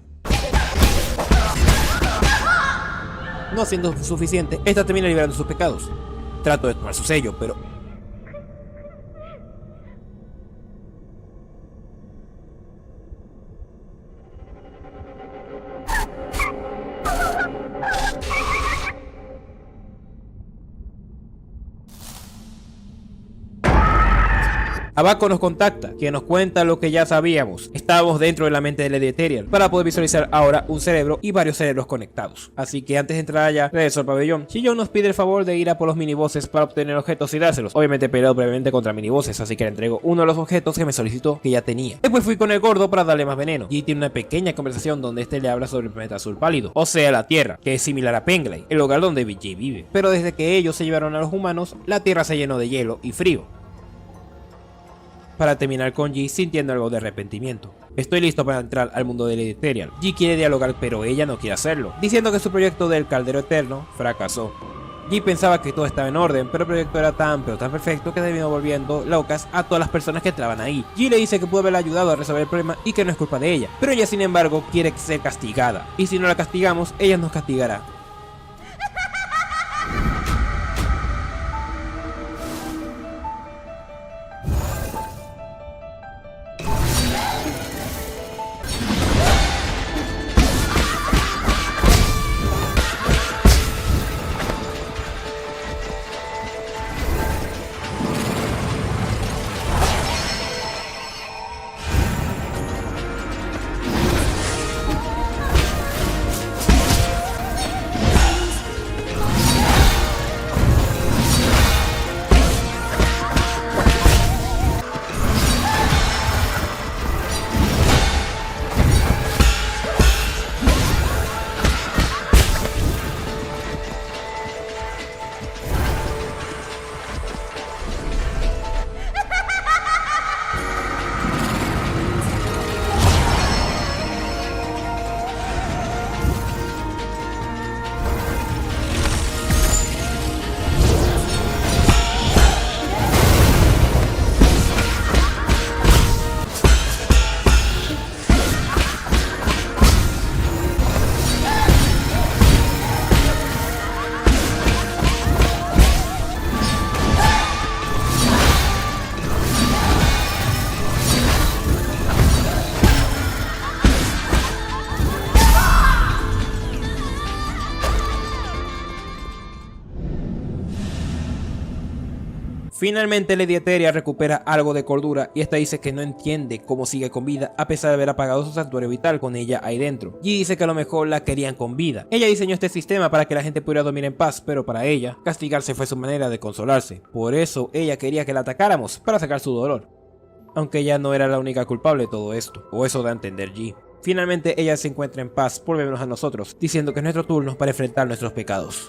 No siendo suficiente, esta termina liberando sus pecados. Trato de tomar su sello, pero Abaco nos contacta, quien nos cuenta lo que ya sabíamos. Estábamos dentro de la mente de Lady Ethereal para poder visualizar ahora un cerebro y varios cerebros conectados. Así que antes de entrar allá, regreso al pabellón. Shiyou nos pide el favor de ir a por los minibosses para obtener objetos y dárselos. Obviamente he peleado previamente contra minibosses, así que le entrego uno de los objetos que me solicitó que ya tenía. Después fui con el gordo para darle más veneno. G tiene una pequeña conversación donde este le habla sobre el planeta azul pálido, o sea la Tierra, que es similar a Penglai, el lugar donde G vive. Pero desde que ellos se llevaron a los humanos, la Tierra se llenó de hielo y frío. Para terminar con G sintiendo algo de arrepentimiento. Estoy listo para entrar al mundo de Lady Ethereal. G quiere dialogar pero ella no quiere hacerlo, diciendo que su proyecto del caldero eterno fracasó. G pensaba que todo estaba en orden, pero el proyecto era tan pero tan perfecto que terminó volviendo locas a todas las personas que entraban ahí. G le dice que pudo haberla ayudado a resolver el problema y que no es culpa de ella, pero ella sin embargo quiere ser castigada, y si no la castigamos, ella nos castigará. Finalmente Lady Ethereal recupera algo de cordura y esta dice que no entiende cómo sigue con vida a pesar de haber apagado su santuario vital con ella ahí dentro. G dice que a lo mejor la querían con vida. Ella diseñó este sistema para que la gente pudiera dormir en paz, pero para ella, castigarse fue su manera de consolarse. Por eso ella quería que la atacáramos para sacar su dolor. Aunque ella no era la única culpable de todo esto, o eso da a entender G. Finalmente ella se encuentra en paz por vernos a nosotros, diciendo que es nuestro turno para enfrentar nuestros pecados.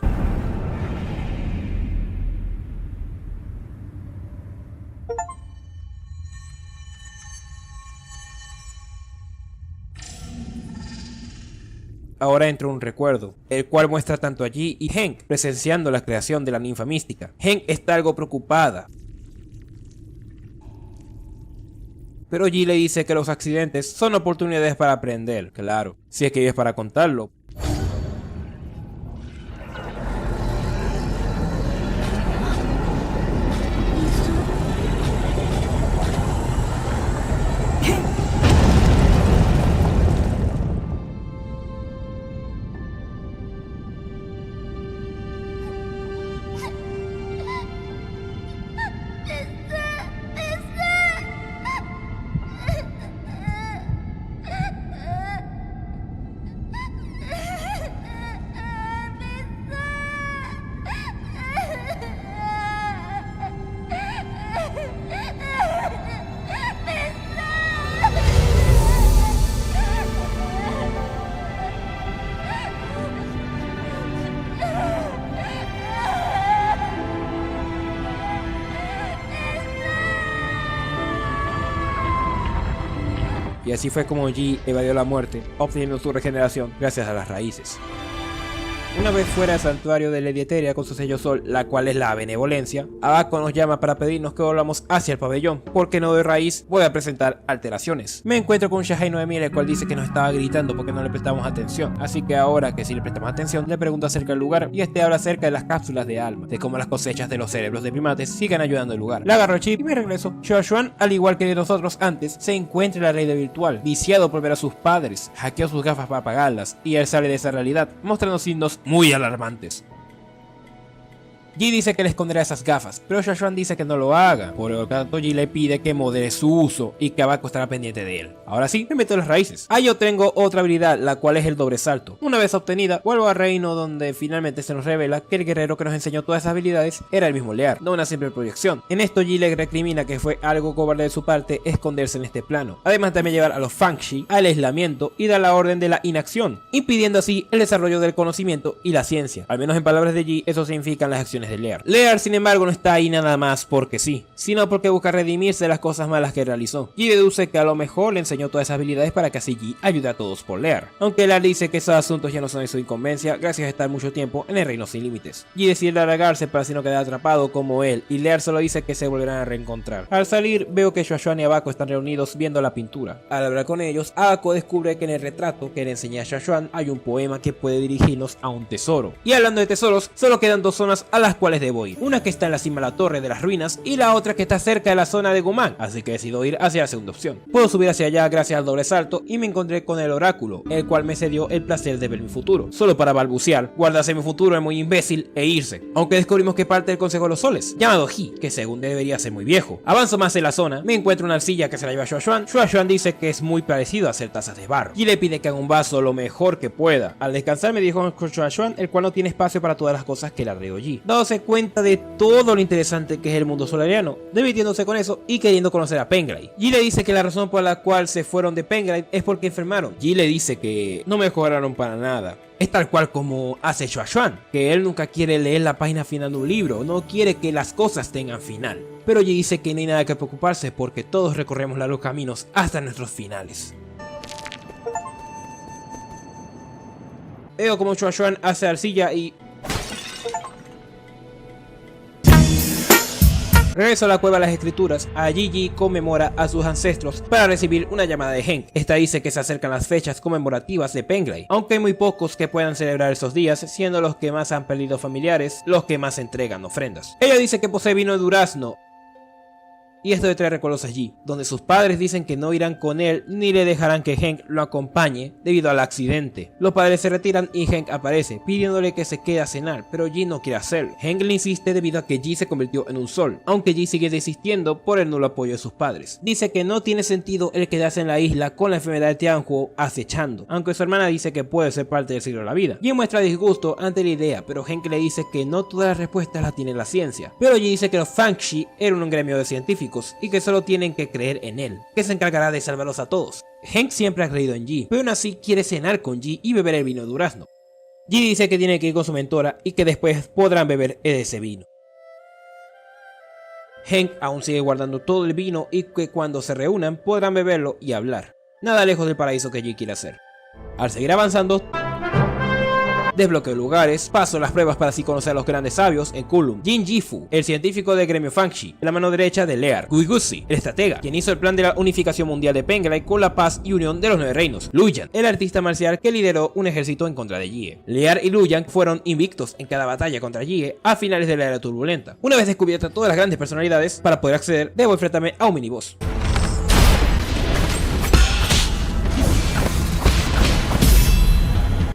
Ahora entra un recuerdo, el cual muestra tanto a G y Henk presenciando la creación de la ninfa mística. Henk está algo preocupada, pero G le dice que los accidentes son oportunidades para aprender, claro, si es que vives para contarlo. y así fue como Yi evadió la muerte, obteniendo su regeneración gracias a las raíces. Una vez fuera del santuario de Lady Etheria con su sello Sol, la cual es la benevolencia, Abako nos llama para pedirnos que volvamos hacia el pabellón, porque no de raíz voy a presentar alteraciones. Me encuentro con Shahai Noemi, el cual dice que nos estaba gritando porque no le prestamos atención, así que ahora que sí le prestamos atención, le pregunto acerca del lugar y este habla acerca de las cápsulas de alma, de cómo las cosechas de los cerebros de primates sigan ayudando al lugar. Le agarro el chip y me regreso. Xuan, al igual que nosotros antes, se encuentra en la realidad virtual, viciado por ver a sus padres, hackeó sus gafas para apagarlas y él sale de esa realidad, mostrando signos muy alarmantes. Yi dice que le esconderá esas gafas, pero Xuan dice que no lo haga, por lo tanto Yi le pide que modere su uso y que Abako estará pendiente de él. Ahora sí, me meto en las raíces. Ahí yo tengo otra habilidad, la cual es el doble salto. Una vez obtenida, vuelvo al reino donde finalmente se nos revela que el guerrero que nos enseñó todas esas habilidades era el mismo Lear, no una simple proyección. En esto Yi le recrimina que fue algo cobarde de su parte esconderse en este plano, además también llevar a los Fangshi al aislamiento y dar la orden de la inacción, impidiendo así el desarrollo del conocimiento y la ciencia. Al menos en palabras de Yi, eso significan las acciones de Lear. Lear, sin embargo, no está ahí nada más porque sí, sino porque busca redimirse de las cosas malas que realizó. Yi deduce que a lo mejor le enseñó todas esas habilidades para que así Yi ayude a todos por Lear, aunque Lear dice que esos asuntos ya no son de su incumbencia gracias a estar mucho tiempo en el reino sin límites. Yi decide alargarse para así no quedar atrapado como él, y Lear solo dice que se volverán a reencontrar. Al salir, veo que Xuan y Abako están reunidos viendo la pintura. Al hablar con ellos, Abako descubre que en el retrato que le enseñé a Xuan hay un poema que puede dirigirnos a un tesoro. Y hablando de tesoros, solo quedan dos zonas a las cuales debo ir. Una que está en la cima de la torre de las ruinas y la otra que está cerca de la zona de Guman, así que decido ir hacia la segunda opción. Puedo subir hacia allá gracias al doble salto y me encontré con el oráculo, el cual me cedió el placer de ver mi futuro, solo para balbucear, guardarse mi futuro es muy imbécil e irse. Aunque descubrimos que parte del Consejo de los Soles, llamado Ji, que según debería ser muy viejo. Avanzo más en la zona, me encuentro una arcilla que se la lleva Xuan. Xuan dice que es muy parecido a hacer tazas de barro y le pide que haga un vaso lo mejor que pueda. Al descansar me dijo con Xuan, el cual no tiene espacio para todas las cosas que le arregló Ji, dándose cuenta de todo lo interesante que es el mundo solariano, divirtiéndose con eso y queriendo conocer a Penglai. Yi le dice que la razón por la cual se fueron de Penglai es porque enfermaron. Yi le dice que no mejoraron para nada. Es tal cual como hace Xuan, que él nunca quiere leer la página final de un libro, no quiere que las cosas tengan final. Pero Yi dice que no hay nada que preocuparse porque todos recorremos largos caminos hasta nuestros finales. Veo como Xuan hace arcilla y... Regreso a la cueva de las escrituras. Allí Yi conmemora a sus ancestros para recibir una llamada de Henk. Esta dice que se acercan las fechas conmemorativas de Penglai, aunque hay muy pocos que puedan celebrar esos días, siendo los que más han perdido familiares los que más entregan ofrendas. Ella dice que posee vino de durazno. Y esto de traer recuerdos allí, donde sus padres dicen que no irán con él ni le dejarán que Henk lo acompañe debido al accidente. Los padres se retiran y Henk aparece, pidiéndole que se quede a cenar, pero Yi no quiere hacerlo. Henk le insiste debido a que Yi se convirtió en un sol, aunque Yi sigue desistiendo por el nulo apoyo de sus padres. Dice que no tiene sentido el quedarse en la isla con la enfermedad de Tianhuo acechando, aunque su hermana dice que puede ser parte del ciclo de la vida. Yi muestra disgusto ante la idea, pero Henk le dice que no todas las respuestas las tiene la ciencia. Pero Yi dice que los Fangshi eran un gremio de científicos y que solo tienen que creer en él, que se encargará de salvarlos a todos. Henk siempre ha creído en Yi, pero aún así quiere cenar con Yi y beber el vino de durazno. Yi dice que tiene que ir con su mentora y que después podrán beber ese vino. Henk aún sigue guardando todo el vino y que cuando se reúnan podrán beberlo y hablar. Nada lejos del paraíso que Yi quiere hacer. Al seguir avanzando, desbloqueo lugares, paso las pruebas para así conocer a los grandes sabios en Kulum. Jin Jifu, el científico del gremio Fangshi, la mano derecha de Lear. Guiguzi, el estratega, quien hizo el plan de la unificación mundial de Penglai con la paz y unión de los 9 reinos. Luyan, el artista marcial que lideró un ejército en contra de Jie. Lear y Luyan fueron invictos en cada batalla contra Jie a finales de la era turbulenta. Una vez descubiertas todas las grandes personalidades, para poder acceder, debo enfrentarme a un miniboss.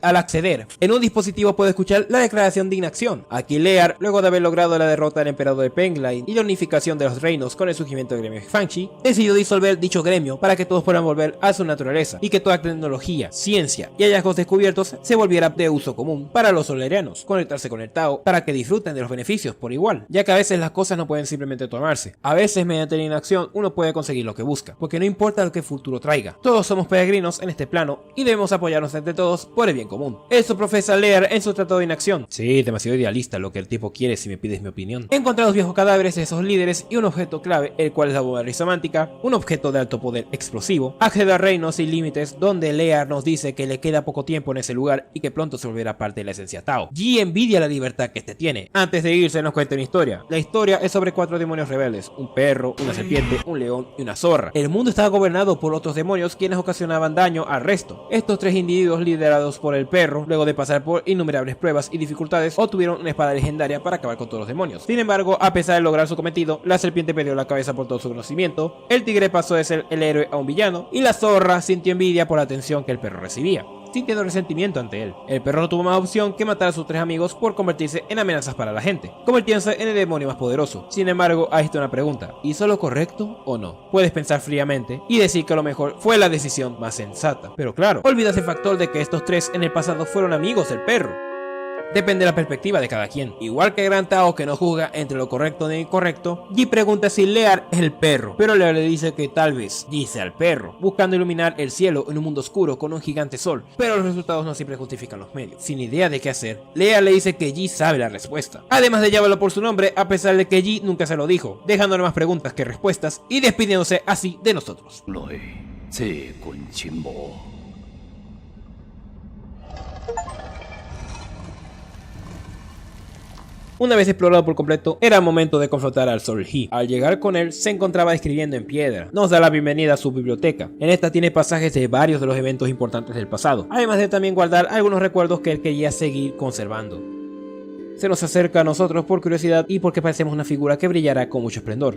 Al acceder, en un dispositivo puedo escuchar la declaración de inacción. Aquí Lear, luego de haber logrado la derrota del emperador de Penglai y la unificación de los reinos con el surgimiento del gremio Fangshi, decidió disolver dicho gremio para que todos puedan volver a su naturaleza y que toda tecnología, ciencia y hallazgos descubiertos se volviera de uso común para los solarianos, conectarse con el Tao para que disfruten de los beneficios por igual, ya que a veces las cosas no pueden simplemente tomarse. A veces mediante la inacción uno puede conseguir lo que busca, porque no importa lo que el futuro traiga. Todos somos peregrinos en este plano y debemos apoyarnos entre todos por el bien común. común. Eso profesa Lear en su tratado de inacción. Sí, demasiado idealista lo que el tipo quiere si me pides mi opinión. He encontrado los viejos cadáveres de esos líderes y un objeto clave, el cual es la bomba rizomántica, un objeto de alto poder explosivo. Accede a reinos sin límites, donde Lear nos dice que le queda poco tiempo en ese lugar y que pronto se volverá parte de la esencia Tao. Yi envidia la libertad que este tiene. Antes de irse nos cuenta una historia. La historia es sobre 4 demonios rebeldes, un perro, una serpiente, un león y una zorra. El mundo estaba gobernado por otros demonios quienes ocasionaban daño al resto. Estos 3 individuos liderados por el perro, luego de pasar por innumerables pruebas y dificultades, obtuvieron una espada legendaria para acabar con todos los demonios. Sin embargo, a pesar de lograr su cometido, la serpiente perdió la cabeza por todo su conocimiento, el tigre pasó de ser el héroe a un villano, y la zorra sintió envidia por la atención que el perro recibía, sintiendo resentimiento ante él. El perro no tuvo más opción que matar a sus 3 amigos por convertirse en amenazas para la gente, convirtiéndose en el demonio más poderoso. Sin embargo, ahí está una pregunta: ¿hizo lo correcto o no? Puedes pensar fríamente y decir que a lo mejor fue la decisión más sensata, pero claro, olvidas el factor de que estos 3 en el pasado fueron amigos del perro. Depende de la perspectiva de cada quien. Igual que Gran Tao, que no juzga entre lo correcto y lo incorrecto, Yi pregunta si Lear es el perro, pero Lear le dice que tal vez Yi sea el perro, buscando iluminar el cielo en un mundo oscuro con un gigante sol, pero los resultados no siempre justifican los medios. Sin idea de qué hacer, Lear le dice que Yi sabe la respuesta, además de llamarlo por su nombre, a pesar de que Yi nunca se lo dijo, dejándole más preguntas que respuestas y despidiéndose así de nosotros. Una vez explorado por completo, era momento de confrontar al Sol He. Al llegar con él, se encontraba escribiendo en piedra. Nos da la bienvenida a su biblioteca. En esta tiene pasajes de varios de los eventos importantes del pasado, además de también guardar algunos recuerdos que él quería seguir conservando. Se nos acerca a nosotros por curiosidad y porque parecemos una figura que brillará con mucho esplendor.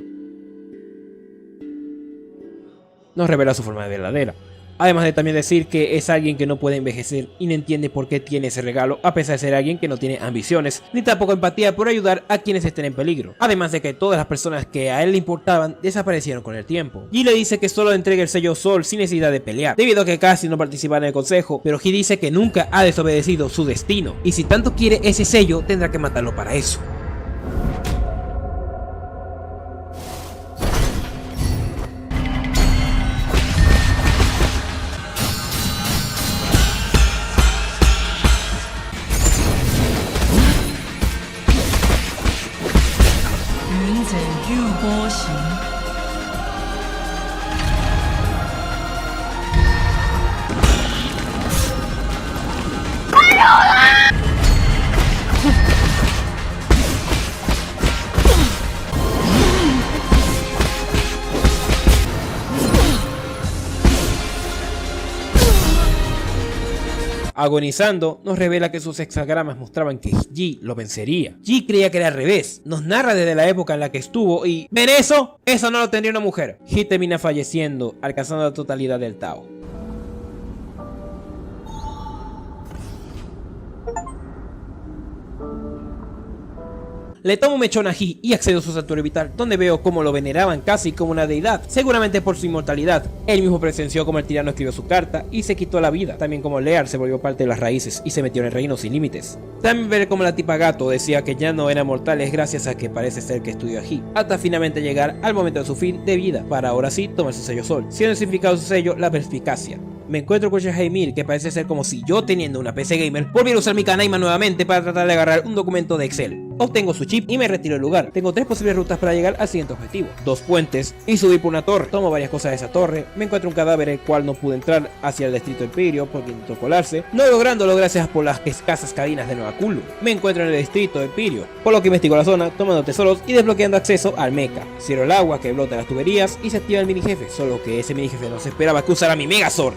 Nos revela su forma verdadera. Además de también decir que es alguien que no puede envejecer y no entiende por qué tiene ese regalo, a pesar de ser alguien que no tiene ambiciones, ni tampoco empatía por ayudar a quienes estén en peligro. Además de que todas las personas que a él le importaban desaparecieron con el tiempo. Yi le dice que solo le entregue el sello Sol sin necesidad de pelear, debido a que casi no participa en el consejo, pero Yi dice que nunca ha desobedecido su destino, y si tanto quiere ese sello, tendrá que matarlo para eso. Agonizando, nos revela que sus hexagramas mostraban que Yi lo vencería. Yi creía que era al revés. Nos narra desde la época en la que estuvo y... ¿ven eso? Eso no lo tendría una mujer. Yi termina falleciendo, alcanzando la totalidad del Tao. Le tomo un mechón a Yi y accedo a su santuario vital, donde veo cómo lo veneraban casi como una deidad, seguramente por su inmortalidad. Él mismo presenció como el tirano escribió su carta y se quitó la vida, también como Lear se volvió parte de las raíces y se metió en el reino sin límites. También ver como la tipa gato decía que ya no eran mortales gracias a que parece ser que estudió a Yi, hasta finalmente llegar al momento de su fin de vida, para ahora sí tomar su sello Sol, siendo el significado de su sello la perspicacia. Me encuentro con Shaheimir, que parece ser como si yo teniendo una PC gamer volviera a usar mi Kanaima nuevamente para tratar de agarrar un documento de Excel. Obtengo su chip y me retiro del lugar. Tengo 3 posibles rutas para llegar al siguiente objetivo: 2 puentes y subir por una torre. Tomo varias cosas de esa torre. Me encuentro un cadáver el cual no pude entrar hacia el distrito Imperio porque intentó colarse, no lográndolo gracias por las escasas cadenas de Nueva Kullu. Me encuentro en el distrito Imperio, por lo que investigo la zona, tomando tesoros y desbloqueando acceso al mecha. Cierro el agua que blota las tuberías y se activa el mini jefe, solo que ese mini jefe no se esperaba que usara mi Megazord.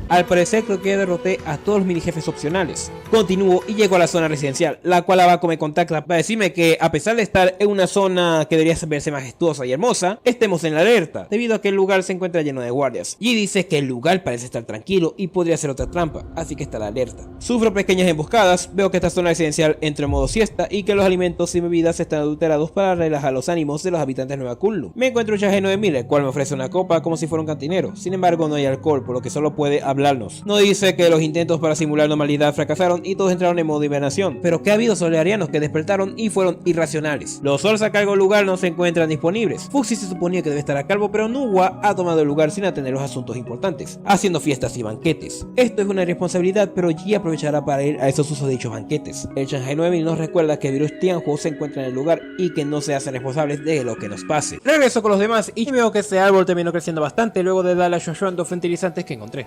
Al parecer creo que derroté a todos los mini jefes opcionales. Continúo y llego a la zona residencial, la cual Abaco me contacta para decirme que a pesar de estar en una zona que debería verse majestuosa y hermosa, estemos en la alerta, debido a que el lugar se encuentra lleno de guardias. Y dice que el lugar parece estar tranquilo y podría ser otra trampa, así que está la alerta. Sufro pequeñas emboscadas, veo que esta zona residencial entra en modo siesta y que los alimentos y bebidas están adulterados para relajar los ánimos de los habitantes de Nueva Kullu. Me encuentro un Shahe 9000, el cual me ofrece una copa como si fuera un cantinero, sin embargo no hay alcohol, por lo que solo puede hablar hablarnos. Nos dice que los intentos para simular normalidad fracasaron y todos entraron en modo hibernación, pero que ha habido solarianos que despertaron y fueron irracionales. Los Souls a cargo del lugar no se encuentran disponibles. Fuxi se suponía que debe estar a cargo, pero Nuwa ha tomado el lugar sin atender los asuntos importantes, haciendo fiestas y banquetes. Esto es una irresponsabilidad, pero Yi aprovechará para ir a esos susodichos banquetes. El Shanghai 9 nos recuerda que Virus Tianhuo se encuentra en el lugar y que no se hacen responsables de lo que nos pase. Regreso con los demás y veo que ese árbol terminó creciendo bastante luego de darle a Xuan dos fertilizantes que encontré.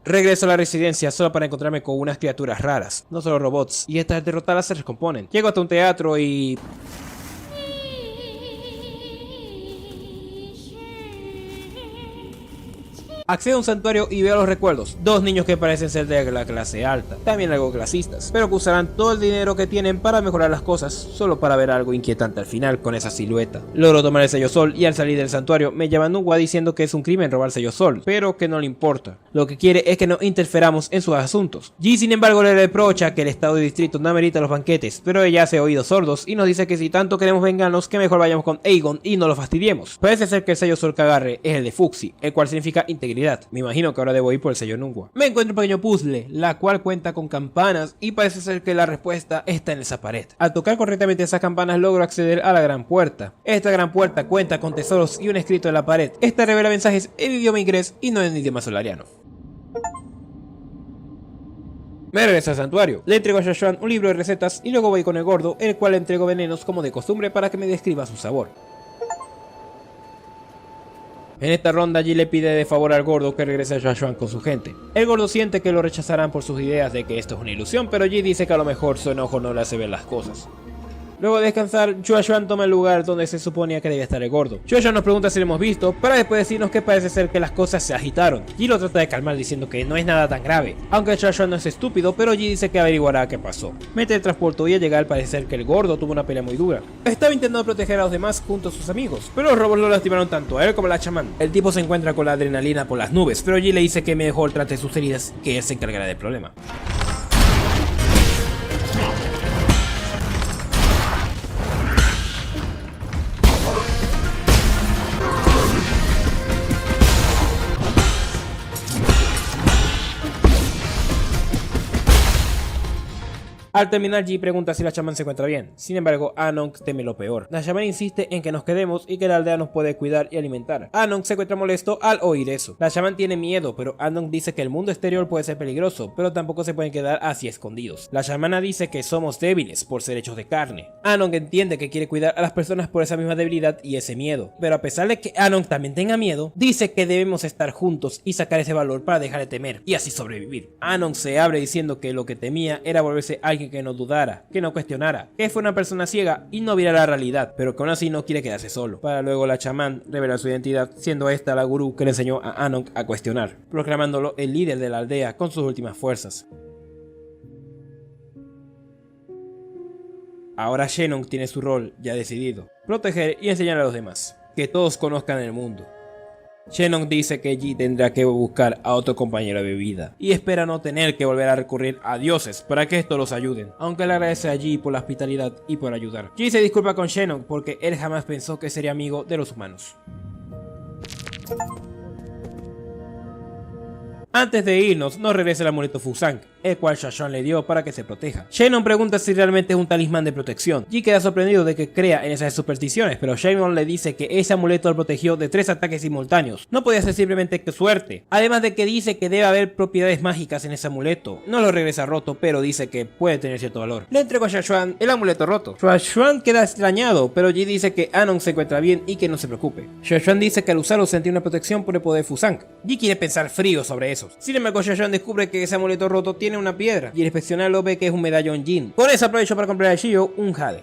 Regreso a la residencia solo para encontrarme con unas criaturas raras, no solo robots, y estas derrotadas se recomponen. Llego hasta un teatro y... accedo a un santuario y veo los recuerdos. Dos niños que parecen ser de la clase alta, también algo clasistas, pero que usarán todo el dinero que tienen para mejorar las cosas, solo para ver algo inquietante al final con esa silueta. Logro tomar el sello sol y al salir del santuario me llama Nuwa diciendo que es un crimen robar sello sol, pero que no le importa. Lo que quiere es que no interferamos en sus asuntos. Ji sin embargo le reprocha que el estado de distrito no amerita los banquetes, pero ella hace oídos sordos y nos dice que si tanto queremos vengarnos que mejor vayamos con Aegon y no lo fastidiemos. Parece ser que el sello sol que agarre es el de Fuxi, el cual significa integridad. Me imagino que ahora debo ir por el sello Nuwa. Me encuentro un pequeño puzzle, la cual cuenta con campanas y parece ser que la respuesta está en esa pared. Al tocar correctamente esas campanas logro acceder a la gran puerta. Esta gran puerta cuenta con tesoros y un escrito en la pared. Esta revela mensajes en idioma inglés y no en idioma solariano. Me regreso al santuario, le entrego a Xuan un libro de recetas y luego voy con el gordo, el cual le entrego venenos como de costumbre para que me describa su sabor. En esta ronda Ji le pide de favor al gordo que regrese a Xuan con su gente. El gordo siente que lo rechazarán por sus ideas de que esto es una ilusión, pero Ji dice que a lo mejor su enojo no le hace ver las cosas. Luego de descansar, Xuan toma el lugar donde se suponía que debía estar el gordo. Xuan nos pregunta si lo hemos visto, para después decirnos que parece ser que las cosas se agitaron. Ji lo trata de calmar diciendo que no es nada tan grave, aunque Xuan no es estúpido, pero Ji dice que averiguará qué pasó. Me teletransportó y al llegar parece ser que el gordo tuvo una pelea muy dura. Estaba intentando proteger a los demás junto a sus amigos, pero los robos lo lastimaron tanto a él como a la chamán. El tipo se encuentra con la adrenalina por las nubes, pero Ji le dice que mejor trate sus heridas, que él se encargará del problema. Al terminar, Ji pregunta si la chamán se encuentra bien. Sin embargo, Anong teme lo peor. La chamán insiste en que nos quedemos y que la aldea nos puede cuidar y alimentar. Anong se encuentra molesto al oír eso. La chamán tiene miedo, pero Anong dice que el mundo exterior puede ser peligroso, pero tampoco se pueden quedar así escondidos. La chamana dice que somos débiles por ser hechos de carne. Anong entiende que quiere cuidar a las personas por esa misma debilidad y ese miedo, pero a pesar de que Anong también tenga miedo, dice que debemos estar juntos y sacar ese valor para dejar de temer y así sobrevivir. Anong se abre diciendo que lo que temía era volverse alguien que no dudara, que no cuestionara, que fue una persona ciega y no viera la realidad, pero que aún así no quiere quedarse solo. Para luego la chamán revelar su identidad, siendo esta la gurú que le enseñó a Anong a cuestionar, proclamándolo el líder de la aldea con sus últimas fuerzas. Ahora Shenong tiene su rol ya decidido, proteger y enseñar a los demás, que todos conozcan el mundo. Shenong dice que Ji tendrá que buscar a otro compañero de vida y espera no tener que volver a recurrir a dioses para que estos los ayuden, aunque le agradece a Ji por la hospitalidad y por ayudar. Ji se disculpa con Shenong porque él jamás pensó que sería amigo de los humanos. Antes de irnos, nos regresa el amuleto Fusang, el cual Xuan le dio para que se proteja. Shenong pregunta si realmente es un talismán de protección. Ji queda sorprendido de que crea en esas supersticiones, pero Shenong le dice que ese amuleto lo protegió de 3 ataques simultáneos. No podía ser simplemente que suerte. Además de que dice que debe haber propiedades mágicas en ese amuleto. No lo regresa roto, pero dice que puede tener cierto valor. Le entrego a Xuan el amuleto roto. Xuan queda extrañado, pero Ji dice que Anong se encuentra bien y que no se preocupe. Xuan dice que al usarlo sentía una protección por el poder Fusang. Ji quiere pensar frío sobre eso. Sin embargo, Xuan descubre que ese amuleto roto tiene una piedra y al inspeccionarlo ve que es un medallón Jin. Con eso aprovecho para comprar a Shio un jade.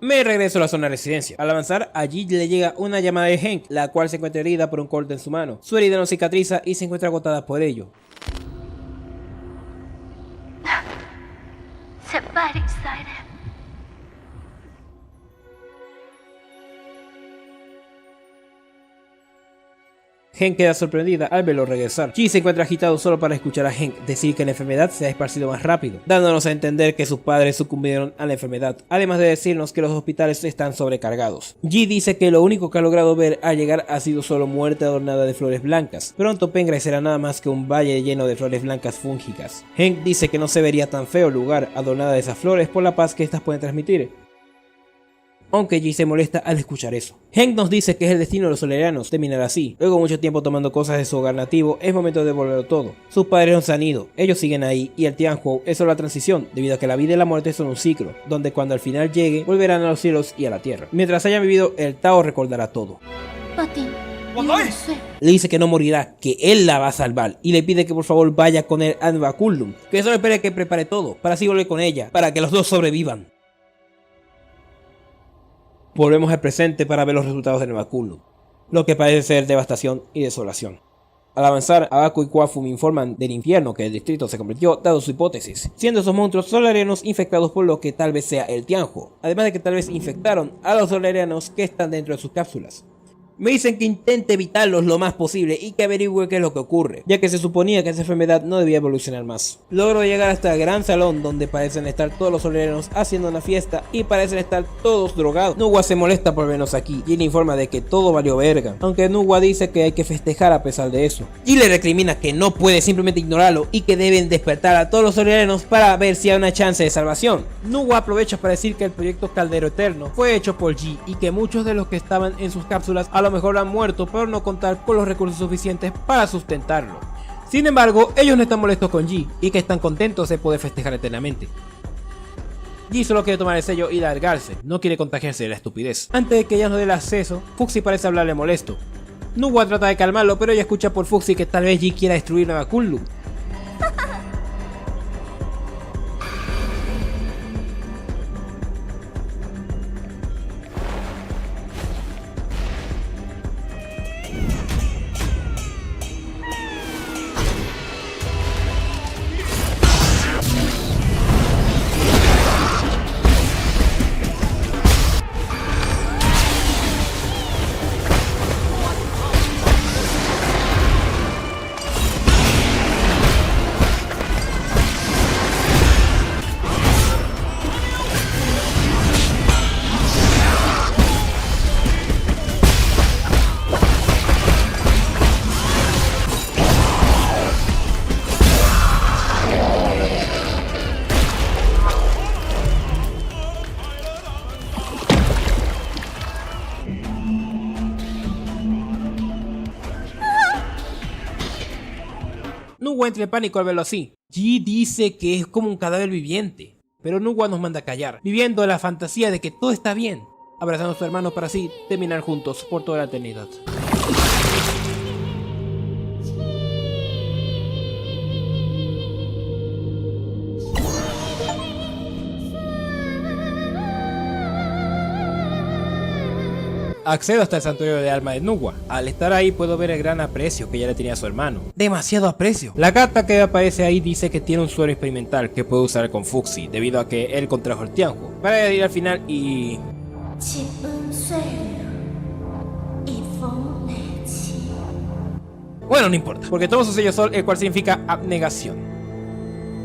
Me regreso a la zona de residencia. Al avanzar, allí le llega una llamada de Henk, la cual se encuentra herida por un corte en su mano. Su herida no cicatriza y se encuentra agotada por ello. Hank queda sorprendida al verlo regresar. Ji se encuentra agitado solo para escuchar a Hank decir que la enfermedad se ha esparcido más rápido, dándonos a entender que sus padres sucumbieron a la enfermedad, además de decirnos que los hospitales están sobrecargados. Ji dice que lo único que ha logrado ver al llegar ha sido solo muerte adornada de flores blancas. Pronto Pengrace será nada más que un valle lleno de flores blancas fúngicas. Hank dice que no se vería tan feo el lugar adornada de esas flores por la paz que estas pueden transmitir, aunque Ji se molesta al escuchar eso. Hank nos dice que es el destino de los solerianos terminar así. Luego de mucho tiempo tomando cosas de su hogar nativo, es momento de devolverlo todo. Sus padres no se han ido, ellos siguen ahí, y el Tianhuo es solo la transición, debido a que la vida y la muerte son un ciclo, donde cuando al final llegue, volverán a los cielos y a la tierra. Mientras hayan vivido, el Tao recordará todo. Le dice que no morirá, que él la va a salvar, y le pide que por favor vaya con él a Nueva Kunlun, que solo espere que prepare todo, para así volver con ella, para que los dos sobrevivan. Volvemos al presente para ver los resultados de Nueva Kunlun, lo que parece ser devastación y desolación. Al avanzar, Abaco y Kwafu me informan del infierno que el distrito se convirtió, dado su hipótesis, siendo esos monstruos solarianos infectados por lo que tal vez sea el Tianhuo, además de que tal vez infectaron a los solarianos que están dentro de sus cápsulas. Me dicen que intente evitarlos lo más posible y que averigüe qué es lo que ocurre, ya que se suponía que esa enfermedad no debía evolucionar más. Logro llegar hasta el gran salón donde parecen estar todos los solerianos haciendo una fiesta y parecen estar todos drogados. Nuwa se molesta por vernos aquí y le informa de que todo valió verga, aunque Nuwa dice que hay que festejar a pesar de eso. Y le recrimina que no puede simplemente ignorarlo y que deben despertar a todos los solerianos para ver si hay una chance de salvación. Nuwa aprovecha para decir que el proyecto Caldero Eterno fue hecho por Ji y que muchos de los que estaban en sus cápsulas a lo mejor han muerto por no contar con los recursos suficientes para sustentarlo. Sin embargo, ellos no están molestos con Ji y que están contentos de poder festejar eternamente. Ji solo quiere tomar el sello y largarse, no quiere contagiarse de la estupidez. Antes de que ella nos dé el acceso, Fuxi parece hablarle molesto. Nuwa trata de calmarlo, pero ella escucha por Fuxi que tal vez Ji quiera destruir Nueva Kunlun. Nuwa entra en pánico al verlo así. Ji dice que es como un cadáver viviente, pero Nuwa nos manda a callar, viviendo la fantasía de que todo está bien, abrazando a su hermano para así terminar juntos por toda la eternidad. Accedo hasta el santuario de alma de Nuwa. Al estar ahí puedo ver el gran aprecio que ella le tenía a su hermano. Demasiado aprecio. La carta que aparece ahí dice que tiene un suero experimental que puede usar con Fuxi, debido a que él contrajo el Tianhuo. Para añadir al final y... bueno, no importa, porque toma su sello sol, el cual significa abnegación.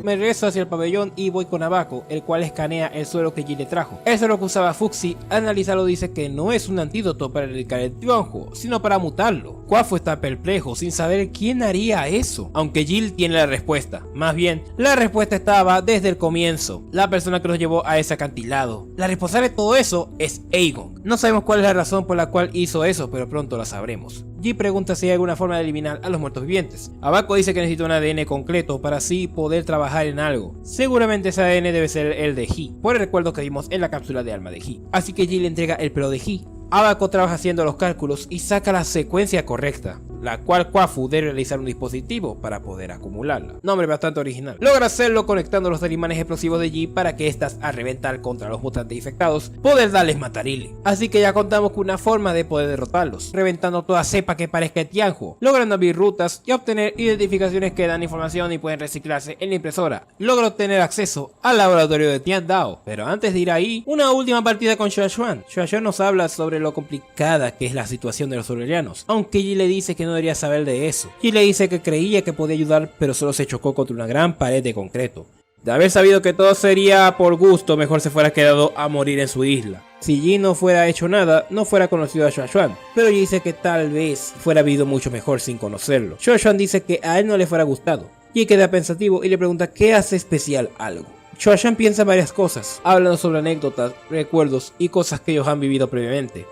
Me regreso hacia el pabellón y voy con Abaco, el cual escanea el suero que Ji le trajo. El suero que usaba Fuxi, al analizarlo dice que no es un antídoto para erradicar el Tianhuo, sino para mutarlo. Kwafu está perplejo, sin saber quién haría eso, aunque Jill tiene la respuesta. Más bien, la respuesta estaba desde el comienzo, la persona que nos llevó a ese acantilado. La responsable de todo eso es Aegon. No sabemos cuál es la razón por la cual hizo eso, pero pronto la sabremos. Ji pregunta si hay alguna forma de eliminar a los muertos vivientes. Abaco dice que necesita un ADN concreto para así poder trabajar en algo. Seguramente ese ADN debe ser el de Ji, por el recuerdo que vimos en la cápsula de alma de Ji. Así que Ji le entrega el pelo de Ji. Abaco trabaja haciendo los cálculos y saca la secuencia correcta, la cual Kwafu debe realizar un dispositivo para poder acumularla. Nombre bastante original. Logra hacerlo conectando los talismanes explosivos de Ji para que estas, al reventar contra los mutantes infectados, poder darles matarile. Así que ya contamos con una forma de poder derrotarlos, reventando toda cepa que parezca el Tianhuo, logrando abrir rutas y obtener identificaciones que dan información y pueden reciclarse en la impresora. Logra obtener acceso al laboratorio de Tiandao, pero antes de ir ahí, una última partida con Xuan. Xuan nos habla sobre lo complicada que es la situación de los solerianos, aunque Ji le dice que no no debería saber de eso. Ji le dice que creía que podía ayudar, pero solo se chocó contra una gran pared de concreto. De haber sabido que todo sería por gusto, mejor se fuera quedado a morir en su isla. Si Ji no fuera hecho nada, no fuera conocido a Xua Xuan, pero Ji dice que tal vez fuera vivido mucho mejor sin conocerlo. Xua Xuan dice que a él no le fuera gustado. Ji queda pensativo y le pregunta qué hace especial algo. Xua Xuan piensa en varias cosas, hablando sobre anécdotas, recuerdos y cosas que ellos han vivido previamente.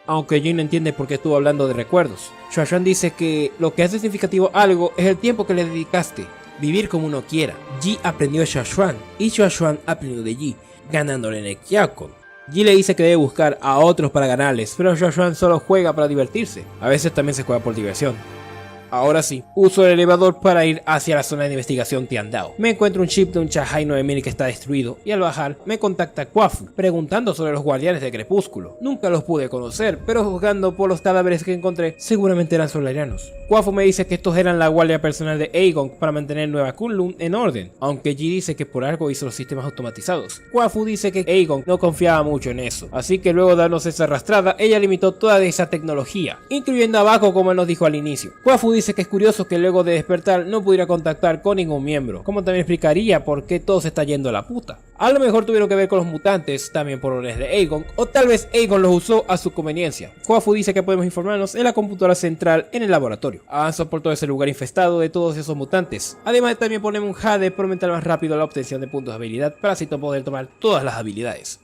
Aunque Ji no entiende por qué estuvo hablando de recuerdos. Xua Xuan dice que lo que hace significativo algo es el tiempo que le dedicaste. Vivir como uno quiera. Ji aprendió de Xua Xuan y Xua Xuan aprendió de Ji, ganándole en el Kyakon. Ji le dice que debe buscar a otros para ganarles, pero Xua Xuan solo juega para divertirse. A veces también se juega por diversión. Ahora sí, uso el elevador para ir hacia la zona de investigación Tiandao. Me encuentro un chip de un Chahai 9000 que está destruido y al bajar me contacta Quafu, preguntando sobre los guardianes de Crepúsculo. Nunca los pude conocer, pero juzgando por los cadáveres que encontré, seguramente eran solarianos. Quafu me dice que estos eran la guardia personal de Aegon para mantener Nueva Kunlun en orden, aunque Ji dice que por algo hizo los sistemas automatizados. Quafu dice que Aegon no confiaba mucho en eso, así que luego de darnos esa arrastrada, ella limitó toda esa tecnología, incluyendo a Bako como él nos dijo al inicio. Quafu dice que es curioso que luego de despertar no pudiera contactar con ningún miembro, como también explicaría por qué todo se está yendo a la puta. A lo mejor tuvieron que ver con los mutantes, también por órdenes de Aegon, o tal vez Aegon los usó a su conveniencia. Quafu dice que podemos informarnos en la computadora central en el laboratorio. Avanzó por todo ese lugar infestado de todos esos mutantes. Además también ponemos un Jade por aumentar más rápido la obtención de puntos de habilidad para así poder tomar todas las habilidades.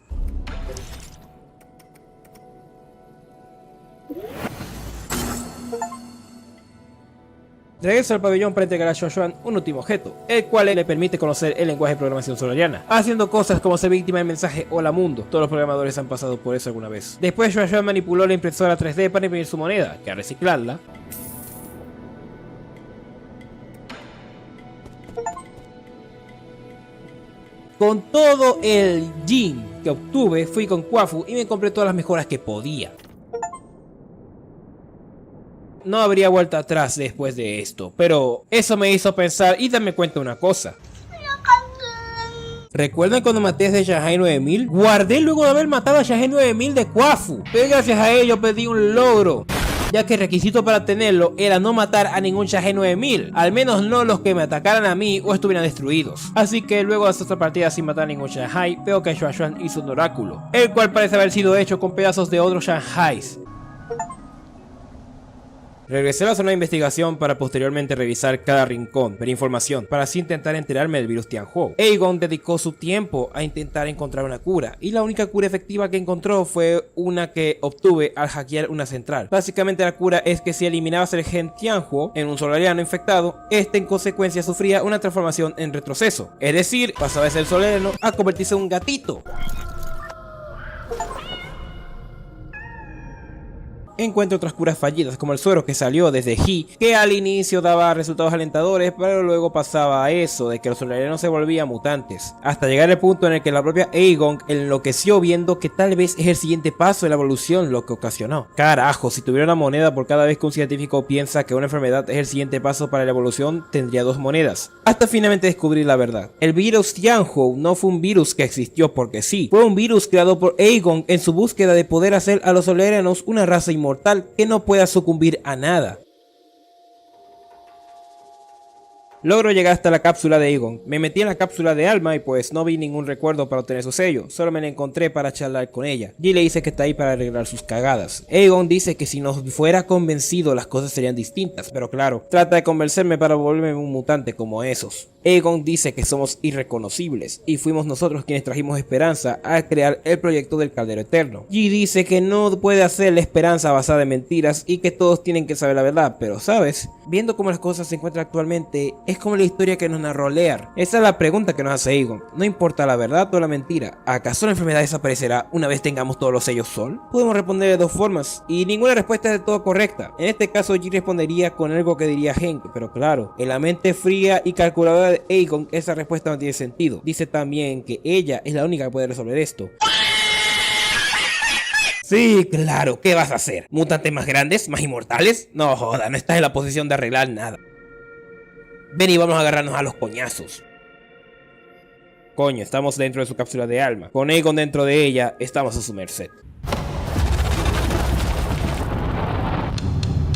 Regresa al pabellón para entregar a Xua Xuan un último objeto, el cual le permite conocer el lenguaje de programación solariana, haciendo cosas como ser víctima del mensaje Hola Mundo. Todos los programadores han pasado por eso alguna vez. Después Xua Xuan manipuló la impresora 3D para imprimir su moneda, que al reciclarla, con todo el Jin que obtuve, fui con Quafu y me compré todas las mejoras que podía. No habría vuelta atrás después de esto, pero eso me hizo pensar y darme cuenta de una cosa. ¿Recuerdan cuando maté a ese Chahai 9000? Guardé luego de haber matado a Chahai 9000 de Quafu, pero gracias a ello pedí un logro, ya que el requisito para tenerlo era no matar a ningún Chahai 9000, al menos no los que me atacaran a mí o estuvieran destruidos. Así que luego de hacer otra partida sin matar a ningún Chahai, veo que Xua Xuan hizo un oráculo, el cual parece haber sido hecho con pedazos de otros Chahais. Regresé a la zona de investigación para posteriormente revisar cada rincón, ver información, para así intentar enterarme del virus Tianhuo. Aegon dedicó su tiempo a intentar encontrar una cura, y la única cura efectiva que encontró fue una que obtuve al hackear una central. Básicamente la cura es que si eliminabas el gen Tianhuo en un solariano infectado, este en consecuencia sufría una transformación en retroceso, es decir, pasaba de ser solariano a convertirse en un gatito. Encuentro otras curas fallidas como el suero que salió desde Ji, que al inicio daba resultados alentadores, pero luego pasaba a eso de que los solarianos se volvían mutantes, hasta llegar al punto en el que la propia Aegon enloqueció viendo que tal vez es el siguiente paso de la evolución lo que ocasionó. Carajo, si tuviera una moneda por cada vez que un científico piensa que una enfermedad es el siguiente paso para la evolución, tendría 2 monedas. Hasta finalmente descubrir la verdad. El virus Tianhuo no fue un virus que existió porque sí, fue un virus creado por Aegon en su búsqueda de poder hacer a los solarianos una raza inmortal que no pueda sucumbir a nada. Logro llegar hasta la cápsula de Aegon. Me metí en la cápsula de Alma y pues no vi ningún recuerdo para obtener su sello, solo me la encontré para charlar con ella. Ji le dice que está ahí para arreglar sus cagadas. Aegon dice que si nos fuera convencido las cosas serían distintas, pero claro, trata de convencerme para volverme un mutante como esos. Aegon dice que somos irreconocibles y fuimos nosotros quienes trajimos esperanza a crear el proyecto del Caldero Eterno. Ji dice que no puede hacer la esperanza basada en mentiras y que todos tienen que saber la verdad, pero sabes, viendo cómo las cosas se encuentran actualmente, es como la historia que nos narró Lear. Esa es la pregunta que nos hace Aegon. No importa la verdad o la mentira, ¿acaso la enfermedad desaparecerá una vez tengamos todos los sellos Sol? Podemos responder de 2 formas y ninguna respuesta es de todo correcta. En este caso Ji respondería con algo que diría Henk, pero claro, en la mente fría y calculadora de Aegon esa respuesta no tiene sentido. Dice también que ella es la única que puede resolver esto. Sí, claro, ¿qué vas a hacer? ¿Mutantes más grandes? ¿Más inmortales? No joda, no estás en la posición de arreglar nada. Ven y vamos a agarrarnos a los coñazos. Coño, estamos dentro de su cápsula de alma. Con Aegon dentro de ella, estamos a su merced.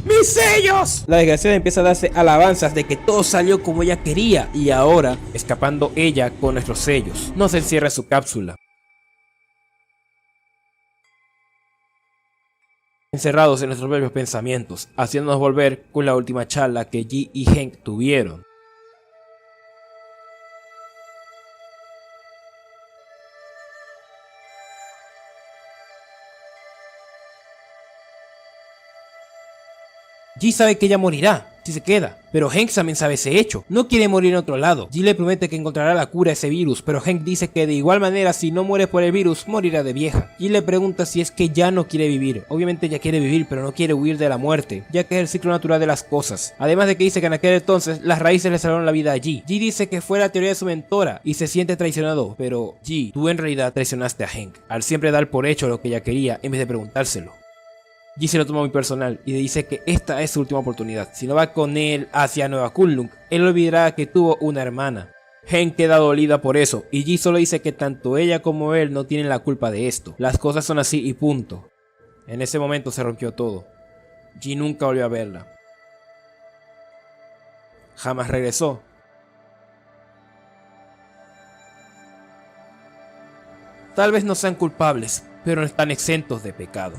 ¡Mi ¡Mis sellos! La desgraciada empieza a darse alabanzas de que todo salió como ella quería y ahora, escapando ella con nuestros sellos, nos encierra en su cápsula. Encerrados en nuestros propios pensamientos, haciéndonos volver con la última charla que Ji y Hank tuvieron. Ji sabe que ella morirá si se queda, pero Hank también sabe ese hecho. No quiere morir en otro lado. Ji le promete que encontrará la cura a ese virus, pero Hank dice que de igual manera si no muere por el virus, morirá de vieja. Ji le pregunta si es que ya no quiere vivir. Obviamente ella quiere vivir, pero no quiere huir de la muerte, ya que es el ciclo natural de las cosas. Además de que dice que en aquel entonces las raíces le salvaron la vida a Ji. Ji dice que fue la teoría de su mentora y se siente traicionado, pero Ji, tú en realidad traicionaste a Hank, al siempre dar por hecho lo que ella quería en vez de preguntárselo. Ji se lo toma muy personal y le dice que esta es su última oportunidad. Si no va con él hacia Nueva Kunlun, él olvidará que tuvo una hermana. Hank queda dolida por eso y Ji solo dice que tanto ella como él no tienen la culpa de esto. Las cosas son así y punto. En ese momento se rompió todo. Ji nunca volvió a verla. Jamás regresó. Tal vez no sean culpables, pero no están exentos de pecado.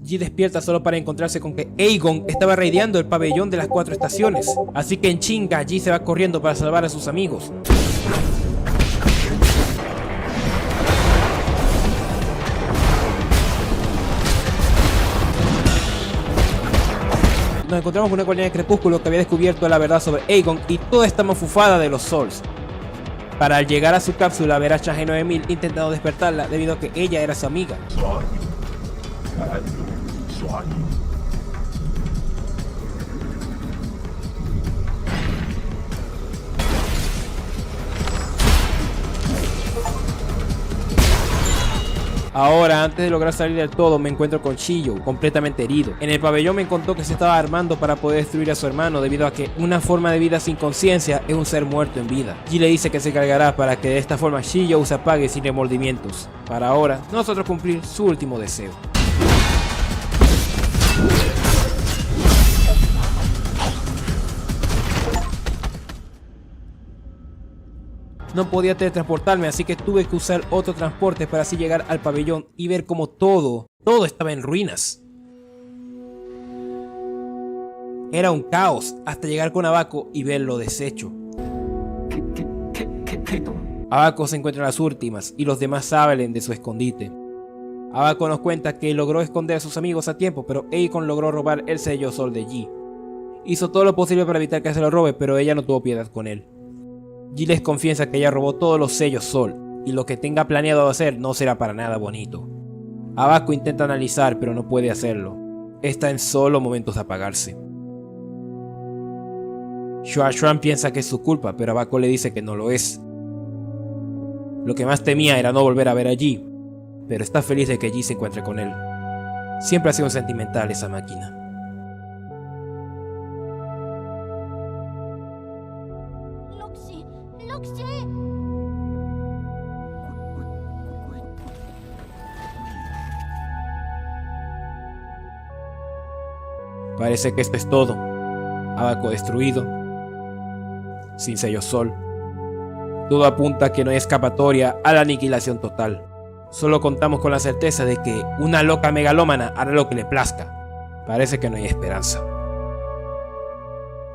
Ji despierta solo para encontrarse con que Aegon estaba raideando el pabellón de las 4 estaciones. Así que en chinga Ji se va corriendo para salvar a sus amigos. Nos encontramos con una guardiana de Crepúsculo que había descubierto la verdad sobre Aegon y toda esta mafufada de los Souls. Para al llegar a su cápsula ver a Shahei 9000 intentando despertarla debido a que ella era su amiga. Ahora, antes de lograr salir del todo, me encuentro con Shiyou, completamente herido. En el pabellón me contó que se estaba armando para poder destruir a su hermano debido a que una forma de vida sin conciencia es un ser muerto en vida. Ji le dice que se cargará para que de esta forma Shiyou se apague sin remordimientos. Para ahora, nosotros cumplir su último deseo. No podía teletransportarme, así que tuve que usar otro transporte para así llegar al pabellón y ver cómo todo estaba en ruinas. Era un caos hasta llegar con Abako y verlo deshecho. Abako se encuentra en las últimas y los demás salen de su escondite. Abako nos cuenta que logró esconder a sus amigos a tiempo, pero Aegon logró robar el sello Sol de Ji. Hizo todo lo posible para evitar que se lo robe, pero ella no tuvo piedad con él. Ji les confiesa que ella robó todos los sellos Sol, y lo que tenga planeado hacer no será para nada bonito. Abako intenta analizar, pero no puede hacerlo. Está en solo momentos de apagarse. Shuan piensa que es su culpa, pero Abako le dice que no lo es. Lo que más temía era no volver a ver a Ji, pero está feliz de que Ji se encuentre con él. Siempre ha sido sentimental esa máquina. Parece que esto es todo. Abaco destruido, sin sello Sol. Todo apunta a que no hay escapatoria a la aniquilación total. Solo contamos con la certeza de que una loca megalómana hará lo que le plazca. Parece que no hay esperanza.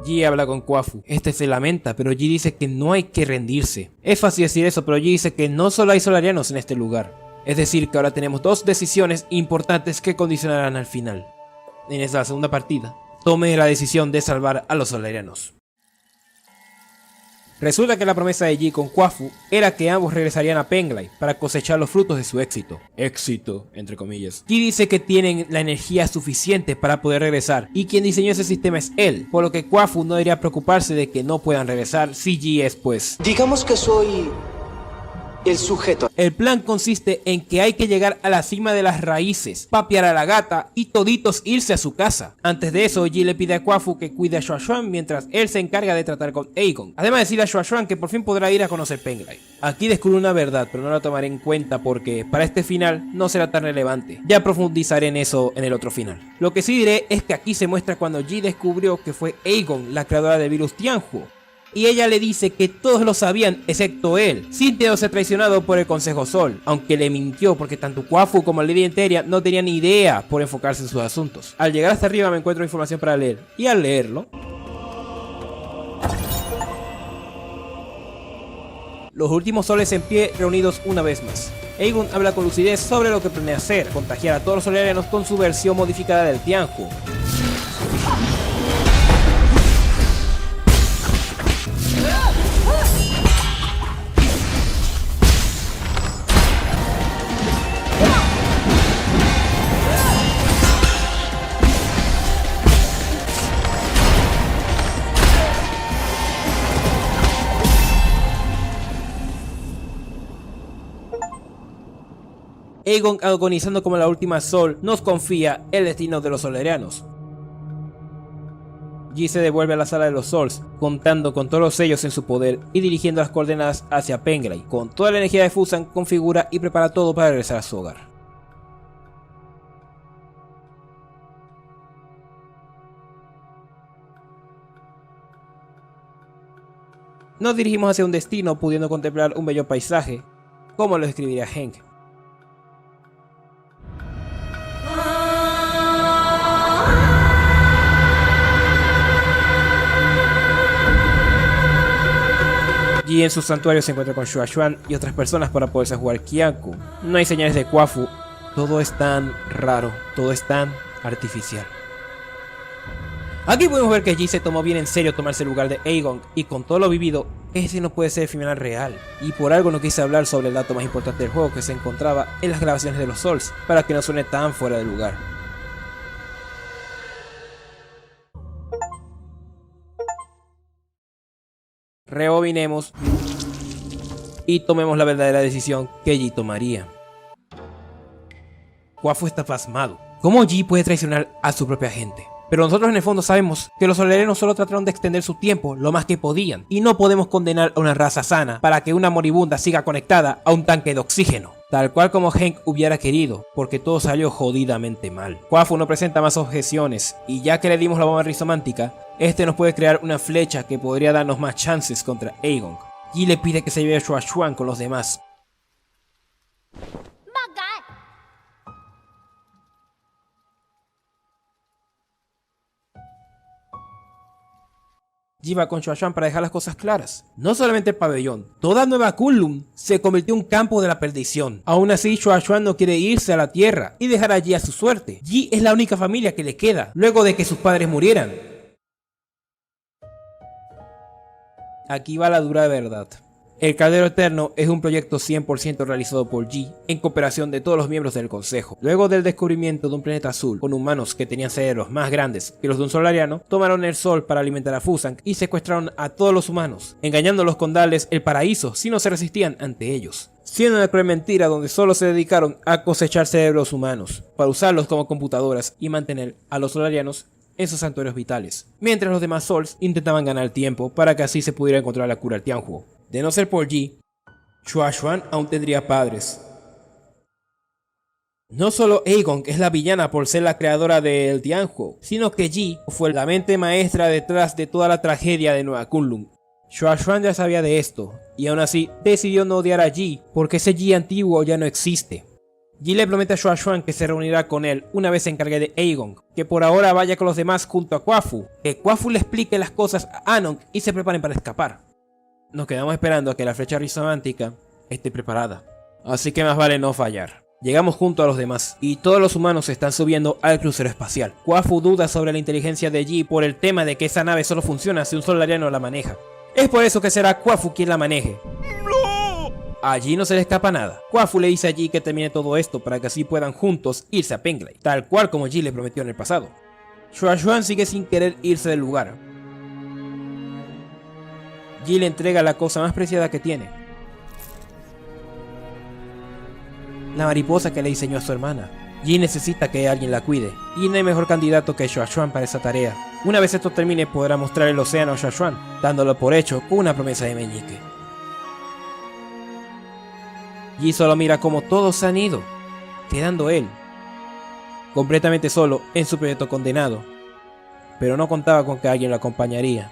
Ji habla con Quafu. Este se lamenta, pero Ji dice que no hay que rendirse. Es fácil decir eso, pero Ji dice que no solo hay solarianos en este lugar. Es decir, que ahora tenemos dos decisiones importantes que condicionarán al final. En esta segunda partida, tome la decisión de salvar a los solarianos. Resulta que la promesa de Ji con Quafu era que ambos regresarían a Penglai para cosechar los frutos de su éxito. Éxito, entre comillas. Ji dice que tienen la energía suficiente para poder regresar, y quien diseñó ese sistema es él, por lo que Quafu no debería preocuparse de que no puedan regresar si Ji es pues. Digamos que soy el sujeto. El plan consiste en que hay que llegar a la cima de las raíces, papear a la gata y toditos irse a su casa. Antes de eso, Ji le pide a Quafu que cuide a Shuashuan mientras él se encarga de tratar con Aegon. Además de decirle a Shuashuan que por fin podrá ir a conocer Penglai. Aquí descubro una verdad, pero no la tomaré en cuenta porque para este final no será tan relevante. Ya profundizaré en eso en el otro final. Lo que sí diré es que aquí se muestra cuando Ji descubrió que fue Aegon la creadora del virus Tianhuo. Y ella le dice que todos lo sabían excepto él, sintiéndose traicionado por el Consejo Sol, aunque le mintió porque tanto Quafu como Lady Enteria no tenían ni idea por enfocarse en sus asuntos. Al llegar hasta arriba me encuentro información para leer, y al leerlo, los últimos soles en pie reunidos una vez más. Aegon habla con lucidez sobre lo que planea hacer, contagiar a todos los solarianos con su versión modificada del Tianhuo. Aegon, agonizando como la última Sol, nos confía el destino de los solarianos. Ji se devuelve a la sala de los Sols, contando con todos los sellos en su poder y dirigiendo las coordenadas hacia Penglai. Con toda la energía de Fusan, configura y prepara todo para regresar a su hogar. Nos dirigimos hacia un destino pudiendo contemplar un bello paisaje, como lo describiría Henk. Ji en su santuario se encuentra con Shuashuan y otras personas para poderse jugar Qianku. No hay señales de Quafu. Todo es tan raro, todo es tan artificial. Aquí podemos ver que Ji se tomó bien en serio tomarse el lugar de Aegon, y con todo lo vivido, ese no puede ser el final real. Y por algo no quise hablar sobre el dato más importante del juego que se encontraba en las grabaciones de los Souls, para que no suene tan fuera de lugar. Rebobinemos y tomemos la verdadera decisión que Ji tomaría. Quafu está pasmado. ¿Cómo Ji puede traicionar a su propia gente? Pero nosotros en el fondo sabemos que los solarianos solo trataron de extender su tiempo lo más que podían, y no podemos condenar a una raza sana para que una moribunda siga conectada a un tanque de oxígeno, tal cual como Henk hubiera querido, porque todo salió jodidamente mal. Quafu no presenta más objeciones, y ya que le dimos la bomba rizomántica, este nos puede crear una flecha que podría darnos más chances contra Aegon. Ji le pide que se lleve a Shuashuan con los demás. Ji va con Shuashuan para dejar las cosas claras. No solamente el pabellón, toda Nueva Kunlun se convirtió en un campo de la perdición. Aún así, Shuashuan no quiere irse a la tierra y dejar a Ji a su suerte. Ji es la única familia que le queda, luego de que sus padres murieran. Aquí va la dura verdad. El Caldero Eterno es un proyecto 100% realizado por Ji en cooperación de todos los miembros del Consejo. Luego del descubrimiento de un planeta azul con humanos que tenían cerebros más grandes que los de un solariano, tomaron el sol para alimentar a Fusan y secuestraron a todos los humanos, engañándolos con darles el paraíso si no se resistían ante ellos. Siendo una cruel mentira donde solo se dedicaron a cosechar cerebros humanos para usarlos como computadoras y mantener a los solarianos en sus santuarios vitales, mientras los demás Souls intentaban ganar tiempo para que así se pudiera encontrar la cura al Tianhuo. De no ser por Ji, Shuashuan aún tendría padres, No solo Aegon es la villana por ser la creadora del Tianhuo, sino que Yi fue la mente maestra detrás de toda la tragedia de Nueva Kunlun. Xua Xuan ya sabía de esto, y aún así decidió no odiar a Yi porque ese Yi antiguo ya no existe. Yi le promete a Xua Xuan que se reunirá con él una vez se encargue de Aegon, que por ahora vaya con los demás junto a Quafu, que Quafu le explique las cosas a Anon y se preparen para escapar. Nos quedamos esperando a que la flecha rizomántica esté preparada, así que más vale no fallar. Llegamos junto a los demás, y todos los humanos se están subiendo al crucero espacial. Quafu duda sobre la inteligencia de Yi por el tema de que esa nave solo funciona si un solariano la maneja. Es por eso que será Quafu quien la maneje. A Yi no se le escapa nada. Quafu le dice a Yi que termine todo esto para que así puedan juntos irse a Penglai, tal cual como Yi le prometió en el pasado. Xua Xuan sigue sin querer irse del lugar. Yi le entrega la cosa más preciada que tiene, la mariposa que le diseñó a su hermana. Yi necesita que alguien la cuide, y no hay mejor candidato que Xua Xuan para esa tarea. Una vez esto termine podrá mostrar el océano a Xua Xuan, dándolo por hecho con una promesa de meñique. Yi solo mira como todos se han ido, quedando él, completamente solo en su proyecto condenado, pero no contaba con que alguien lo acompañaría.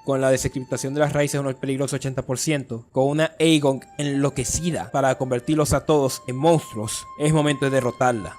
Con la desencriptación de las raíces a un peligroso 80%, con una Aegon enloquecida para convertirlos a todos en monstruos, es momento de derrotarla.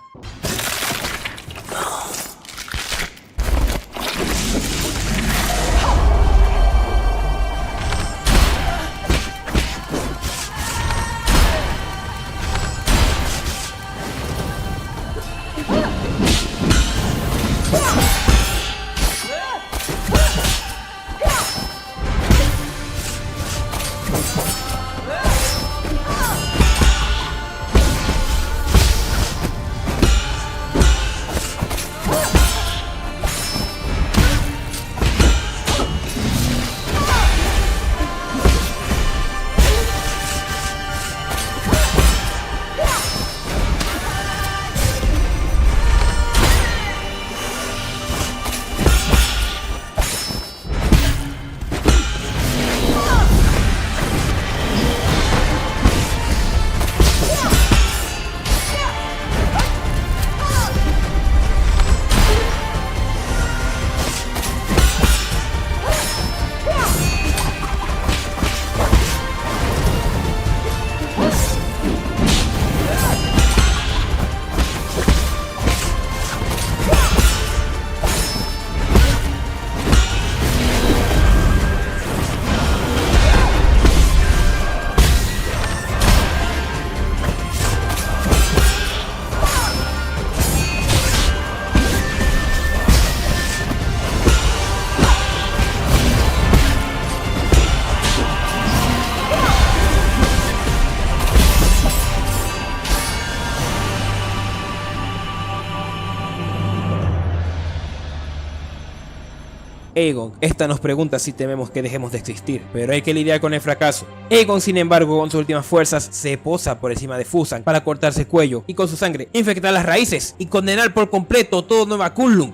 Aegon, esta nos pregunta si tememos que dejemos de existir, pero hay que lidiar con el fracaso. Aegon, sin embargo, con sus últimas fuerzas, se posa por encima de Fusan para cortarse el cuello y con su sangre infectar las raíces y condenar por completo todo Nueva Kunlun.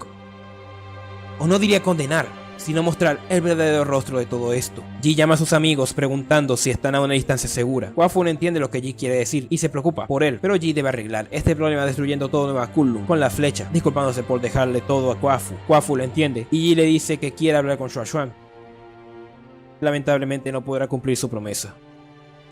O no diría condenar, sino mostrar el verdadero rostro de todo esto. Ji llama a sus amigos preguntando si están a una distancia segura. Kwafu no entiende lo que Ji quiere decir y se preocupa por él, pero Ji debe arreglar este problema destruyendo todo Nueva Kunlun con la flecha, disculpándose por dejarle todo a Kwafu. Kwafu lo entiende y Ji le dice que quiere hablar con Xua Xuan. Lamentablemente no podrá cumplir su promesa.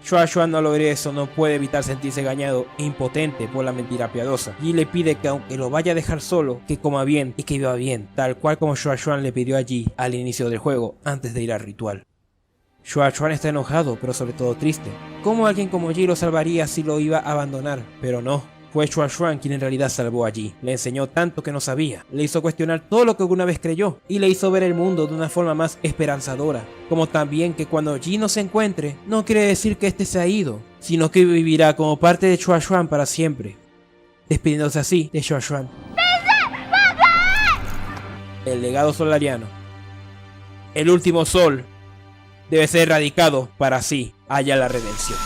Xua Xuan no logra eso, no puede evitar sentirse engañado e impotente por la mentira piadosa. Ji le pide que aunque lo vaya a dejar solo, que coma bien y que viva bien, tal cual como Xua Xuan le pidió a Ji al inicio del juego, antes de ir al ritual. Xua Xuan está enojado, pero sobre todo triste. ¿Cómo alguien como Ji lo salvaría si lo iba a abandonar? Pero no. Fue Xua Xuan quien en realidad salvó a Ji. Le enseñó tanto que no sabía, le hizo cuestionar todo lo que alguna vez creyó y le hizo ver el mundo de una forma más esperanzadora. Como también que cuando Ji no se encuentre, no quiere decir que este se ha ido, sino que vivirá como parte de Xua Xuan para siempre. Despidiéndose así de Xua Xuan. El legado solariano. El último sol debe ser erradicado para así haya la redención.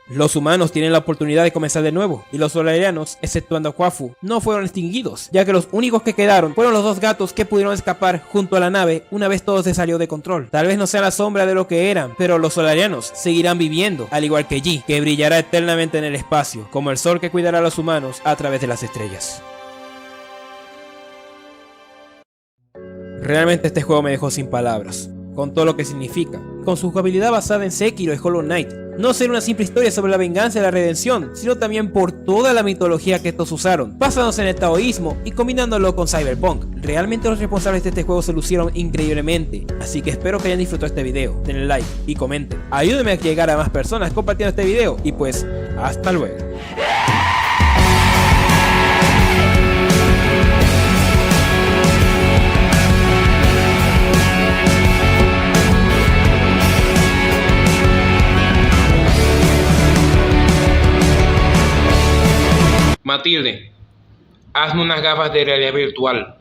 Los humanos tienen la oportunidad de comenzar de nuevo, y los solarianos, exceptuando a Kwafu, no fueron extinguidos, ya que los únicos que quedaron fueron los dos gatos que pudieron escapar junto a la nave una vez todo se salió de control. Tal vez no sea la sombra de lo que eran, pero los solarianos seguirán viviendo, al igual que Ji, que brillará eternamente en el espacio, como el sol que cuidará a los humanos a través de las estrellas. Realmente este juego me dejó sin palabras, con todo lo que significa, con su jugabilidad basada en Sekiro y Hollow Knight. No ser una simple historia sobre la venganza y la redención, sino también por toda la mitología que estos usaron, basándose en el taoísmo y combinándolo con Cyberpunk. Realmente los responsables de este juego se lucieron increíblemente, así que espero que hayan disfrutado este video, denle like y comenten. Ayúdenme a llegar a más personas compartiendo este video y pues, hasta luego. Matilde, hazme unas gafas de realidad virtual.